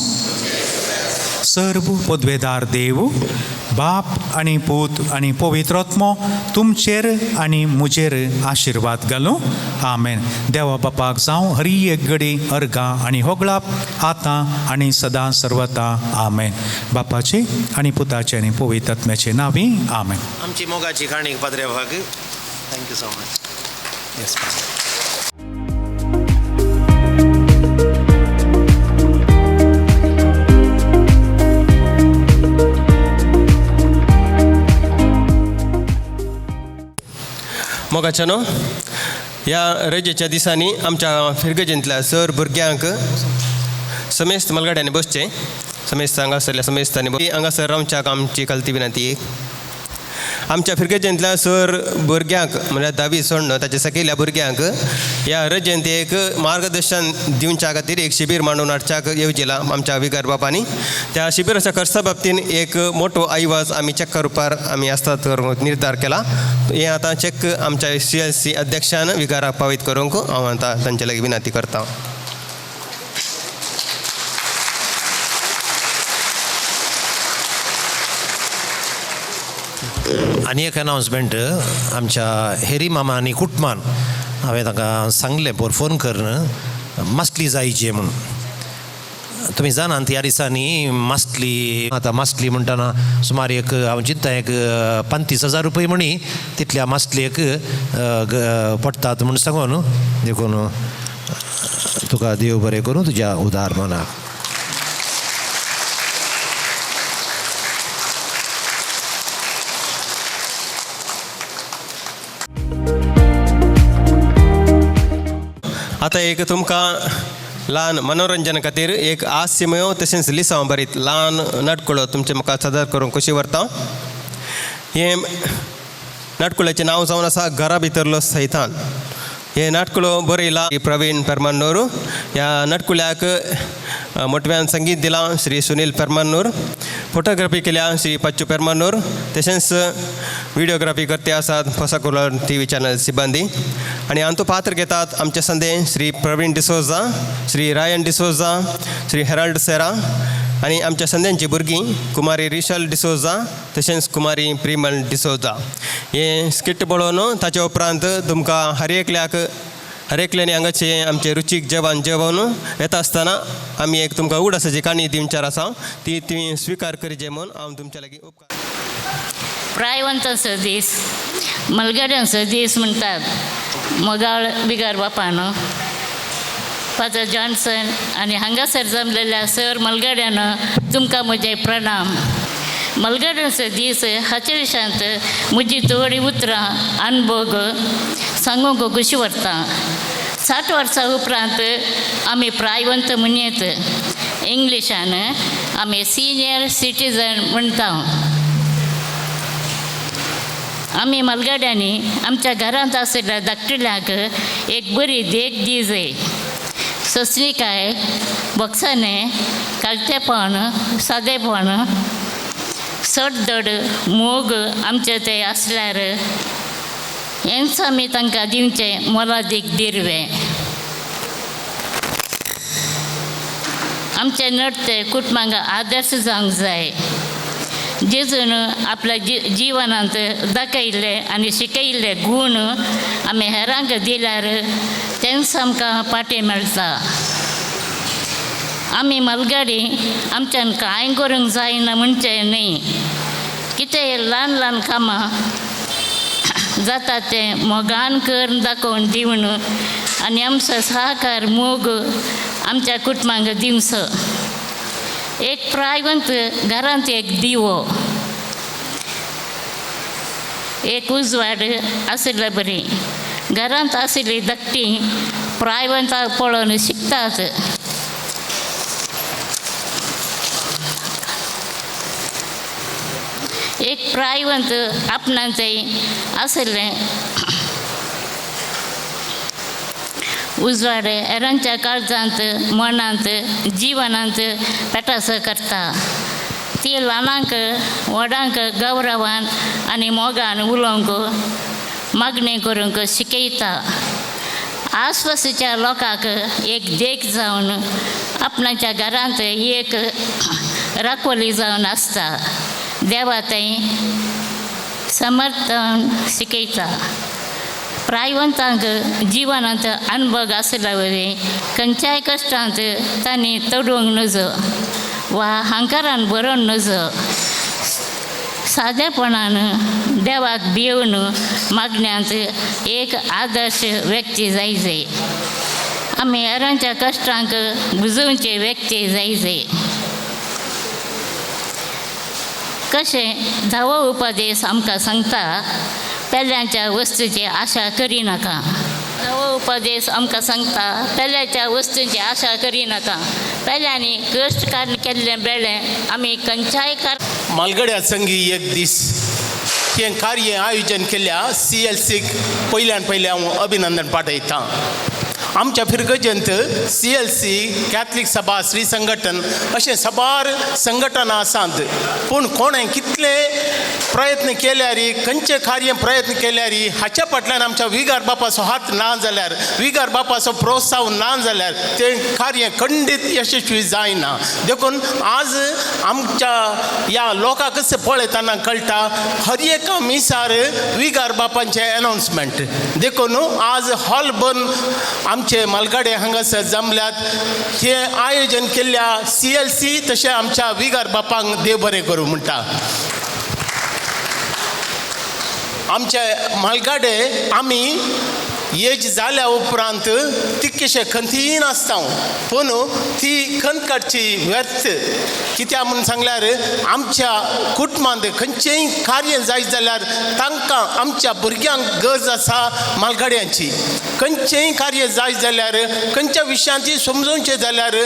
सर्व पदवेदार देव बाप आनी पूत आनी पवित्रत्मो तुमचेर आनी मुजेर आशिर्वाद घालूं. आमेन. देवा बापाक जावं हरी एक घडी अर्गां आनी होगळाप आतां आनी सदां सर्वता. आमेन. बापाचे आनी पुताचे आनी पवित्र आत्म्याचे नावी. आमेन. आमची मोगाची काणी पाद्रे भाग थँक्यू सो मच. येस मोगाच्यानो ह्या रजेच्या दिसांनी आमच्या फिरगजेंतल्या सर भुरग्यांक समेस्त मलगड्यांनी बसचें. समेस्त हांगासरल्या समेस्तांनी हांगासर रावच्याक आमची कल्ती विनंती एक. आमच्या फिरगजेंतल्या सर भुरग्यांक म्हळ्यार 10वी सोडून ताच्या सकयल्या भुरग्यांक ह्या रजेंत एक मार्गदर्शन दिवच्या खातीर एक शिबीर मांडून हाडच्याक येवजिलां आमच्या विकार बापांनी. त्या शिबिराच्या खर्चा बाबतीन एक मोठो आयवाज आमी चॅक रुपार आमी आसतात निर्धार केला. हें आतां चॅक आमच्या CLC अध्यक्षान विकाराक पावीत करूंक हांव आतां तांचे लागीं विनंती करतां. आनी एक अनाउन्समेंट आमच्या हेरी मामा आनी कुटमान हांवें तांकां सांगलें पोर फोन करून मस्ली जायची म्हणून. तुमी जाणात ह्या दिसांनी मस्ली आतां मस्ली म्हणटाना सुमार एक हांव चिंत्ता एक 35,000 रुपया म्हणी तितल्या मस्लेक पडटात म्हूण सांगून देखून तुका देव बरें करूं तुज्या उदार मनाक. आतां एक तुमकां ल्हान मनोरंजना खातीर एक हास्यमय तशेंच लिसांव बरीत ल्हान नाटकुळो तुमचे म्हाका सादर करूंक कशी व्हरता. हें नाटकुळ्याचें नांव जावन आसा घरा भितरलो सैतान. हें नाटकुळो बरयला प्रवीण पेरमान्नूर. ह्या नाटकुळ्याक मोटव्यान संगीत दिलां श्री सुनील पेरमान्नूर. फोटोग्राफी केल्या श्री पच्चू पेरमान्नूर. तशेंच व्हिडिओग्राफी करते आसात फसाकुलर TV चॅनल सिबांदी. आनी हातूंत पात्र घेतात आमचे संदे श्री प्रवीण डिसोजा, श्री रायन डिसोजा, श्री हेराल्ड सेरा आनी आमच्या संद्यांची भुरगीं कुमारी रिशल डिसोजा तशेंच कुमारी प्रिमल डिसोजा. हें स्किट पळोवन ताच्या उपरांत तुमकां हर एकल्यानी हांगाचे आमचे रुचीक जेवण जेवण येता आसतना आमी एक तुमकां उडासाची काणी दिवचार आसा ती तुमी स्विकार करीचे म्हूण हांव तुमच्या लागीं उपकार. प्रायवंतांचो दीस मलगड्यांचो दीस म्हणटात मोगाळ बिगार बापान फादर जॉन्सन आनी हांगासर जमलेल्या सर मलगड्यानं तुमकां म्हजे प्रणाम. मलगड्याचो दीस हाचे विशयांत म्हजी थोडीं उतरां अनुभव सांगूंक कशी व्हरता. 60 वर्सां उपरांत आमी प्रायवंत मनयत. इंग्लिशान आमी सिनियर सिटीजन म्हणटा. आमी मलगड्यांनी आमच्या घरांत आशिल्ल्या धाकटुल्यांक एक बरी देख दी जाय. सोंसणीकाय, बोगसाणें, कालतेपण, सादेपण, सडधड मोग आमचे ते आसल्यार हेंच आमी तांकां दिवचें मोलादीक दिरवें. आमचे नडते कुटुंबांक आदर्श जावंक जाय. जेजून आपल्या जिवनांत दाखयल्ले आनी शिकयल्ले गूण आमी हेरांक दिल्यार तेंच आमकां पाटे मेळटा. आमी मलगाडी आमच्यान कांय करूंक जायना म्हणचें न्ही. कितें ल्हान ल्हान कामां जाता तें मोगान करून दाखोवन दिवन आनी आमचो सहकार मोग आमच्या कुटुंबांक दिवचो. एक प्रायवंत घरांत एक दिवो, एक उजवाड आशिल्लें बरी. घरांत आशिल्लीं धाकटीं प्रायवंताक पळोवन शिकतात. एक प्रायवंत आपणाचें आशिल्लें उजवाड हेरांच्या काळजांत, मनांत, जिवनांत पेटास करता. ती ल्हानांक व्हडांक गौरवान आनी मोगान उलोवंक मागणी करूंक शिकयता. आसपासच्या लोकांक एक देख जावन आपणाच्या घरांत एक राखोली जावन आसता. देवा थंय समर्थन शिकयता. प्रायवंतांक जिवनांत अनुभव आसल्या वरवीं खंयच्याय कश्टांत तांणी तडूंक नजो वा हांकारान बरोवन नजो. सादेपणान देवाक भिवून मागण्यांत एक आदर्श व्यक्ती जाय. आमी हेरांच्या कश्टांक बुजोवचे व्यक्ती जाय. कशें धवो उपदेश आमकां सांगता, पेल्यांच्या वस्तूची आशा करिनाका. धवो उपदेश आमकां सांगता, पेल्यांच्या वस्तूंची आशा करिनाका. पेल्यांनी कश्ट केल्लें बेळें आमी खंयच्याय मालगड्या संगी एक दीस हें कार्य आयोजन केल्ल्या CLCक पयल्यान पयलें हांव अभिनंदन पाठयतां. आमच्या फिरगजेंत CLC कॅथलीक सभा श्री संघटन अशें सबार संघटना आसात. पूण कोणें कितले प्रयत्न केल्यार, खंयचे कार्य प्रयत्न केल्यार हाच्या फाटल्यान आमच्या विगार बापाचो हात ना जाल्यार, विगार बापाचो प्रोत्साहन ना जाल्यार तें कार्य खंडीत यशस्वी जायना. देखून आज आमच्या ह्या लोकांक कशें पळयतना कळटा, हर एका मिसार विगार बापांचें अनाउन्समेंट. देखून आज हॉल बन आमचे मलगाडे हांगासर जमल्यात. हे आयोजन केल्ल्या CLC तशें आमच्या विगार बापांक देव बरें करूं म्हणटा. आमचे मलगाडे आमी एज जाल्या उपरांत तितकेशे खंतीन आसता, पूण ती खंत काडची व्यर्थ. कित्याक म्हणून सांगल्यार आमच्या कुटुंबांत खंयचेंय कार्य जायत जाल्यार तांकां आमच्या भुरग्यांक गरज आसा मालगाड्यांची. खंयचेंय कार्य जायत जाल्यार, खंयच्या विशयांची समजोवचें जाल्यार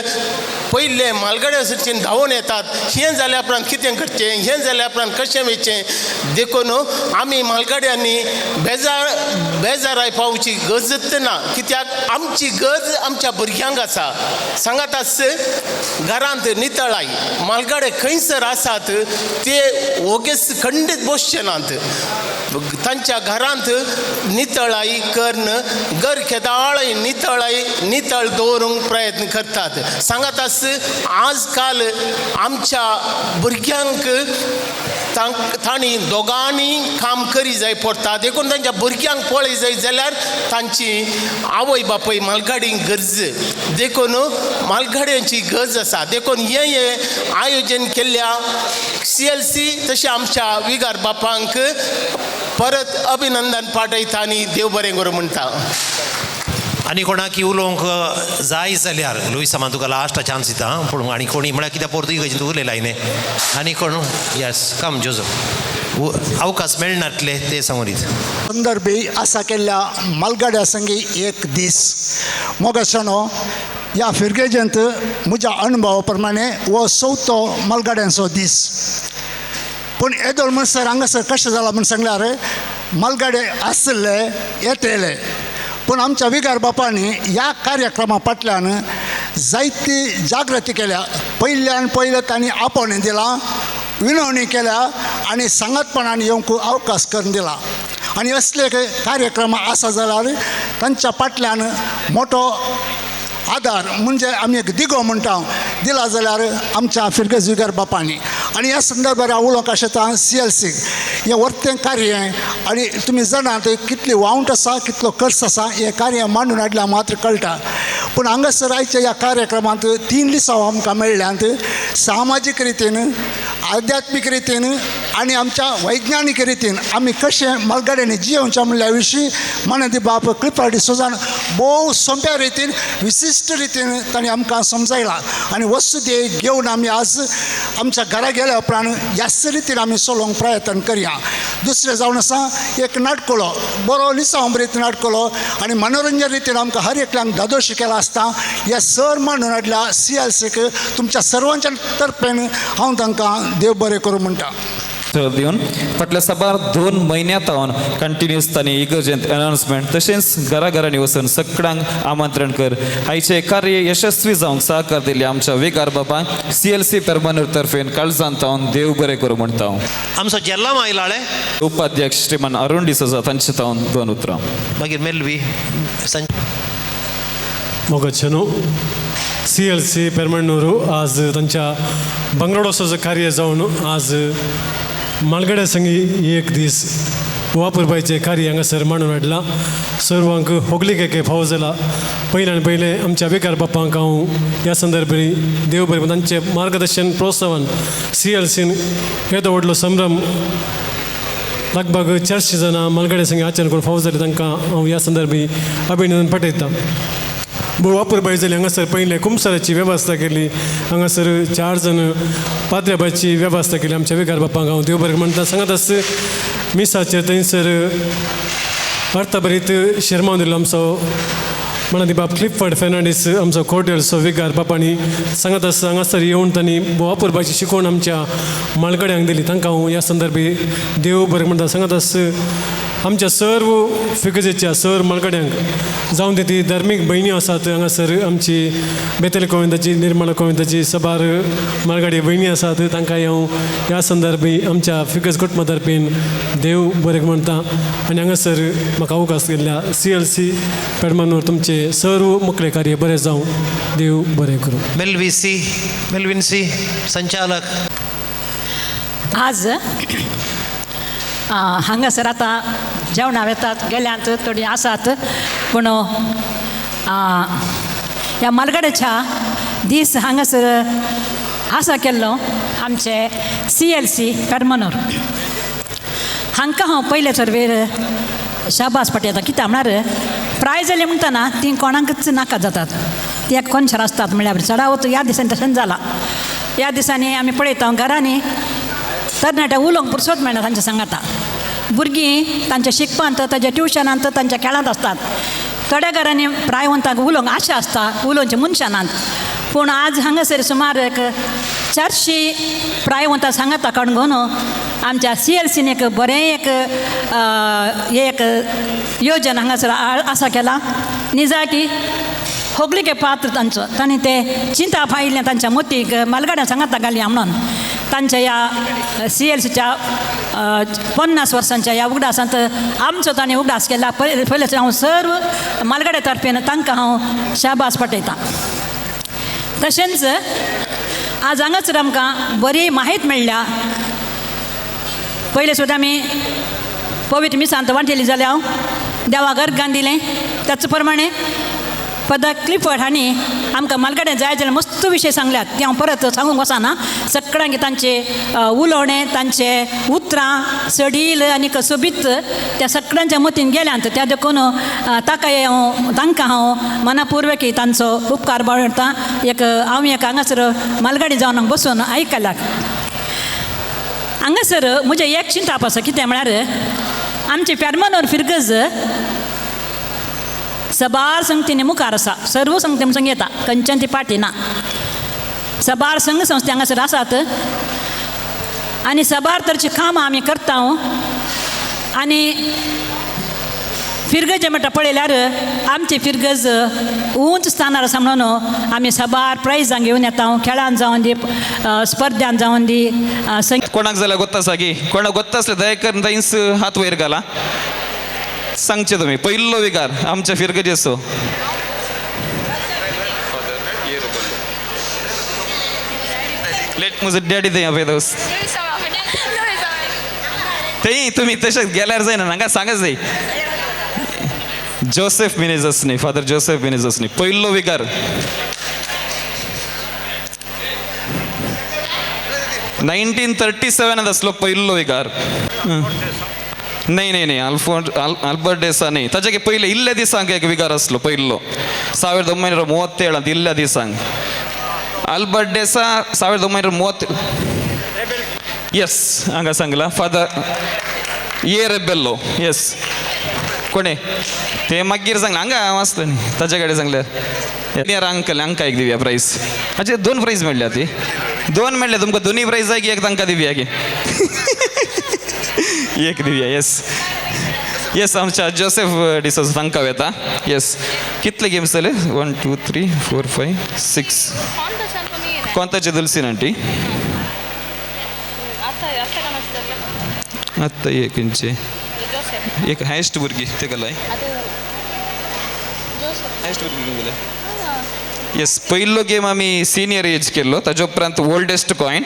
पयले मालगाड्या सरचें धांवून येतात. हें जाल्या उपरांत कितें करचें, हें जाल्या उपरांत कशें वयचें. देखून आमी मालगाड्यांनी बेजाराय पावची गरजच ना. कित्याक आमची गरज आमच्या भुरग्यांक आसा. सांगात आस घरांत नितळाय. मालगाडे खंयसर आसात ते ओगेस खंडीत बसचे नात. तांच्या घरांत नितळाई कर्ण घर केदाळय नितळ दवरूंक प्रयत्न करतात. सांगात आस आज काल आमच्या भुरग्यांक तांणी दोगांनी काम करी जाय पडटा. देखून तांच्या भुरग्यांक पळय जाय जाल्यार तांची आवय बापूय मालगाडींक गरज. देखून मालगाड्यांची गरज आसा. देखून हे आयोजन केल्ल्या CLC तशें आमच्या विगार बापांक परत अभिनंदन पाठयता आनी देव बरें करूं म्हणटा. आनी कोणाक उलोवंक जाय जाल्यार लुईस सामान तुका लास्ट चान्स दिता पूण आनी कोणी म्हळ्यार कित्याक पोर्तुगीज उरलें लायने आनी कोण यस कम जोजफ अवकाश मेळनातले ते सांगून दित संदर्भी आसा केल्ल्या मालगाड्या संगी एक दीस मोगासणो ह्या फिरगेजेंत म्हज्या अणभवा प्रमाणे हो 4थो मालगाड्यांचो दीस पूण येदोळ म्हणसर हांगासर कशें जालां म्हण सांगल्यार मालगाडे आसले येतले पूण आमच्या विगार बापांनी ह्या कार्यक्रमा फाटल्यान जायती जागृती केल्या पयल्यान पयलें तांणी आपोवणें दिलां विनवणी केल्या आनी सांगातपणान येवंक अवकाश करून दिला आनी असले कार्यक्रम आसा जाल्यार तांच्या फाटल्यान मोठो आदार म्हणजे आमी एक दिगो म्हणटा दिला जाल्यार आमच्या फिरगेज विगार बापांनी आनी ह्या संदर्भार हांव उलोवंक आशेता CLC हें वर्तें कार्य आनी तुमी जाणात कितली वावंट आसा कितलो खर्च आसा हें कार्य मांडून हाडल्यार मात्र कळटा पूण हांगासर आयच्या ह्या कार्यक्रमांत 3 दिसां आमकां मेळ्ळ्यांत सामाजीक रितीन आध्यात्मीक रितीन आनी आमच्या वैज्ञानीक रितीन आमी कशें मालगाड्यांनी जियोवचें म्हणल्या विशीं मानदी बाब क्लिफर्ड डिसोजान भोव सोंप्या रितीन विशिश्ट रितीन तांणी आमकां समजायलां आनी वस्तुदे घेवन आमी आज आमच्या घरा गेल्या उपरांत ह्याच रितीन आमी चलोवंक प्रयत्न करया दुसरें जावन आसा एक नाटकुलो बरो निसांबरीत नाटकुलो आनी मनोरंजन रितीन आमकां हर एकल्यांक धादोशी केला आसता हे सर मांडून हाडल्या CLCक तुमच्या सर्वांच्या तर्फेन हांव तांकां देव बरें करूं म्हणटा दिवन फाटल्या साबार 2 म्हयन्यांतावन कंटिन्यूस तांणी इगर्जेंत अनाउन्समेंट तशेंच घराघरांनी वचून सगळ्यांक आमंत्रण कर आयचे कार्य यशस्वी जावंक सहकार दिले आमच्या विगार बाबांक CLC पेरमानूर तर्फेन काळजांतावन देव बरें करूं म्हणटा हांव आमचो जेल्लाम आयलाळे उपाध्यक्ष श्रीमान अरुण डिसोजा तांचे तावन 2 उतरां मागीर मेलवी मोगाचेनो CLC पेरमानूरू आज तांच्या बंगलोळाचो कार्य जावन आज मालगाड्या संगी एक दीस वापरपाचें कार्य हांगासर मांडून हाडलां सर्वांक होगलीक एक फावो जाला पयल्यान पयलें आमच्या विकार बापांक हांव ह्या संदर्भांनी देव बरें तांचे मार्गदर्शन प्रोत्साहन CLCन येदो व्हडलो संभ्रम लगभग 400 जाणां मालगाड्या संगी आचरण करून फावो जाले तांकां हांव ह्या संदर्भी अभिनंदन पाठयता वापरपाक जाली हांगासर पयलें कुंभसाराची वेवस्था केली हांगासर 4 जण पाद्र्याबाची वेवस्था केली आमच्या विगार बापांक हांव देव बरें म्हणटा सांगात आस मिसाचेर थंयसर अर्थभरीत शर्मा दिलो आमचो म्हणा बाब क्लिफर्ड फेर्नांडीस आमचो कोर्टेलचो विगार बापांनी सांगात आस हांगासर येवन तांणी वापरपाची शिकवण आमच्या मालगाड्यांक दिली तांकां हांव ह्या संदर्भी देव बरें म्हणटा सांगात आस आमच्या सर्व फिगजेच्या सर मालगाड्यांक जावन ती धार्मीक भयणी आसात हांगासर आमची बेतेल गोविंदाची निर्मला गोविंदाची सबार मालगाडी भयणी आसात तांकां हांव ह्या संदर्भी आमच्या फिगज कुटुंबा तर्फेन देव बरें म्हणटा आनी हांगासर म्हाका अवकाश केल्ल्या CLC पेडमानूर तुमचे सर्व मुखेल कार्य बरें जावं देव बरें करूं मेलविन सी संचालक आज हांगासर आतां जेवणां येतात गेल्यांत थोडी आसात पूण ह्या मालगाड्याच्या दीस हांगासर आसा केल्लो आमचे CLC पेडमानूर हांकां हांव पयले सर्वेर शाबास पटयता कित्याक म्हळ्यार प्रायज जाली म्हणटना ती कोणाकच नाका जातात ती एक कोनशार आसतात म्हळ्यार चडावत ह्या दिसांनी तशेंच जाला ह्या दिसांनी आमी पळयता घरांनी तरणाट्या उलोवंक पुरसोत मेळना तांच्या सांगाता भुरगीं तांच्या शिकपांत तांच्या ट्युशनांत तांच्या खेळांत असतात थोड्या घरांनी प्रायवंतांक उलोवंक आशा आसता उलोवचे मनशानांत पूण आज हांगासर सुमार एक 400 प्रायवंतां सांगाता काडून घेवन आमच्या CLCन एक बरें एक योजना हांगासर आसा केला निजा की होगलीके पात्र तांचो तांणी ते चिंता पायिल्लें तांच्या मोतीक मालगाड्या सांगाता घालया म्हणून तांच्या ह्या CLCच्या 50 वर्सांच्या ह्या उगडासांत आमचो ताणें उगडास केला पयलेच हांव सर्व मालगाड्या तर्फेन तांकां हांव शाबास पटयतां तशेंच आज हांगासर आमकां बरी माहीत मेळ्ळ्या पयले सुद्दां आमी पवित्र मिसांत वांटिल्ली जाल्यार हांव देवा घर घान दिलें त्याच प्रमाणे पदक क्लिफर्ड हांणी आमकां मालगाड्यान जाय जाल्यार मस्त विशय सांगल्यात ते हांव परत सांगूंक वचना. सगळ्यांक तांचे उलोवणें तांचे उतरां सडील आनी कसोबीत त्या सगळ्यांच्या मतीन गेल्यात. त्या देखून तांकां हांव मनापूर्वक तांचो उपकार बाळगता. हांव हांगासर मालगाडी जावन हांगा बसून आयकलाक. हांगासर म्हजें एक चिंताप आसा कितें म्हळ्यार आमचे पेरमानूर फिरगज सबार संगतीने मुखार आसा. सर्व संगती संग येता खंयच्यान ती पाटी ना. सबार संघ संस्थे हांगासर आसात आनी सबार तरेची कामां आमी करता. आनी फिरगज म्हणटा पळयल्यार आमचे फिरगज उंच स्थानार आसा म्हणून आमी सबार प्रायजां घेवन येता. खेळान जावन दी स्पर्धांत जावन दी कोणाक जाल्यार गोत्ता आसा की कोणाक गोत्ता आसल्यार दयेकर थंयच हात वयर घाला. सांगचे तुमी पयलो विकार आमच्या फिरगजेचो. लेट म्हजो डॅडी थंय पळय दोस थंय तुमी तशेंच गेल्यार जायना हांगा सांगच जाय. जोसेफ मिनेजस न्ही फादर जोसेफ मिनेजस न्ही पयलो विकार. नायन्टीन 37 आसलो पयलो विकार. नाही आल्बर्ट डेसा न्ही ताचे पयले इल्ल्या दिसांक एक विकार आसलो पयलो 1937 इल्ल्या दिसांक. आल्बर्ट डेसा 1930 येस हांगा सांगला फादर ये रेबेल्लो येस कोणे ते मागीर सांगला हांगा हांव आसलो न्ही ताचे कडेन सांगल्यार अंकल हांकां एक दिवया प्रायज. हाचे 2 प्रायज मेळ्ळ्या ती 2 मेळ्ळे तुमकां दोनूय प्रायज जाय की एक तांकां दिवया की एक दिवया. येस आमच्या जोसेफ डिसोज तांकां येता. येस कितले गेम्स जाले 1 2 3 4 5 6 कोणताचे दुलसीन आंटी आत्ता एक हायस्ट भुरगी ते गेलाय हायस्ट भुरगी घेवन गेले. येस पयलो गेम आमी सिनियर एज केल्लो ताजे उपरांत ओल्डेस्ट कॉयन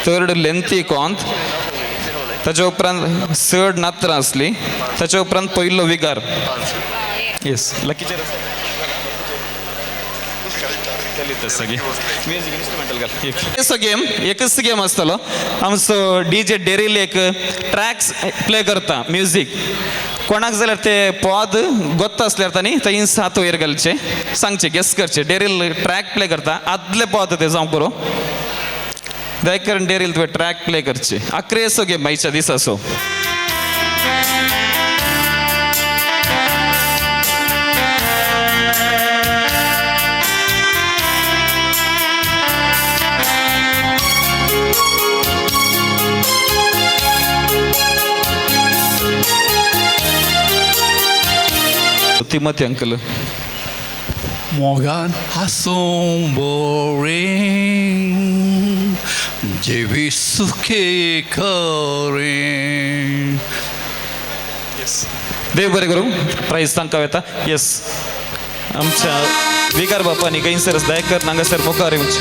थर्ड लेंथी कॉन्त ताजे उपरांत चड नात्रां आसली ताचे उपरांत पयलो विगार. येस लकीचेर गेम एकच गेम आसतलो आमचो DJ डेरिल एक ट्रॅक्स प्ले करता म्युजीक कोणाक जाल्यार ते पद गोत्ता असल्यार तांणी थंयच हात वयर घालचे सांगचे गेस करचे. डेरिल ट्रॅक प्ले करता आदले पद ते जावं पुरो दयकर डेरिल तुवें ट्रॅक प्ले करचे. 11 गेम आयच्या दिसाचो. Timothy uncle. Morgan asomboring जेविसुखे करें. येस देव बरें करूं प्रायज तांकां येता. येस आमच्या विकार बापांनी गैसर दयकर हांगासर मुखार येवचे.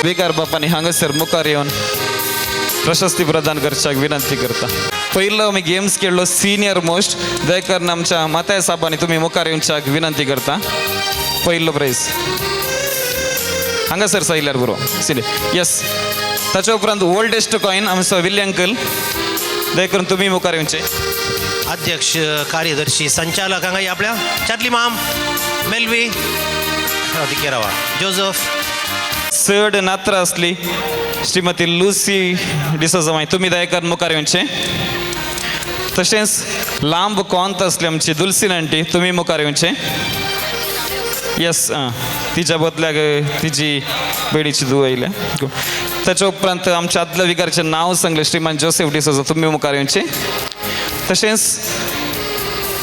विकार बापांनी हांगासर मुखार येवन प्रशस्ती प्रदान करच्याक विनंती करता. पयलो आमी गेम्स खेळ्ळो सिनियर मोस्ट दयकर आमच्या माताय साहेबांनी तुमी मुखार येवच्याक विनंती करता. पयलो प्रायज हांगासर सायल्यार बरो सिनियर. येस ताचे उपरांत ओल्डेस्ट कॉयन आमचो विल्ली अंकल दयकर तुमी मुखार येवचे. अध्यक्ष कार्यदर्शी संचालक हांगा आपल्या चातली माम मेलवी रावा जोझफ चड नात्रां असली श्रीमती लुसी डिसोजा माय तुमी दयकर मुखार येवचे. तशेंच लांब कोंत असली आमची दुलसीन आंटी तुमी मुखार येवचे. येस तिच्या बदल्याक तिची बेडीची धूव आयल्या. ताच्या उपरांत आमच्या आदल्या विकाराचें नांव सांगलें श्रीमान जोसेफ डिसोजा तुमी मुखार येवचे. तशेंच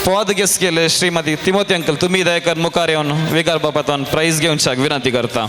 पद गेस केले श्रीमती तिमोथी अंकल तुमी दयकर मुखार येवन विकार बापातान प्रायज घेवच्याक विनंती करता.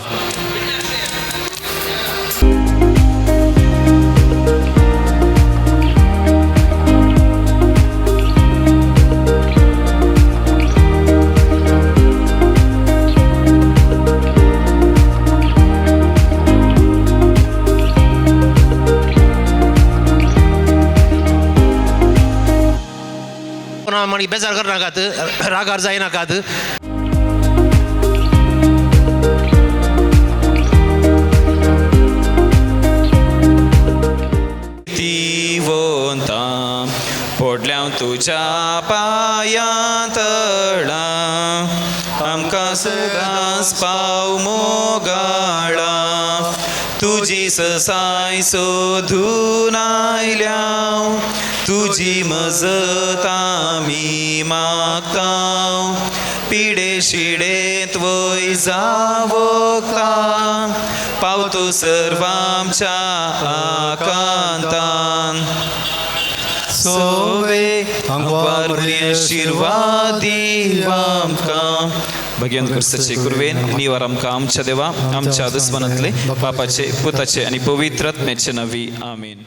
बेजार करनाकात रागार जायनाकात. तुझ्या पाया तळा आमकां सदांच पाव मोगाळा तुजी ससाय सोदून आयल्या तुजी मजत आमी मागतां पिडे शिडेत वय जावोता पावतो सर्व आमच्या आकांतान सोवे आंगवार आशिर्वाद दीव आमकां भगवंत क्रिस्ताचे कुरवेन निवार आमकां आमच्या देवा आमच्या दुस्मनांतले पापाचे पुताचे आनी पवित्र आत्म्याचे नवी आमीन.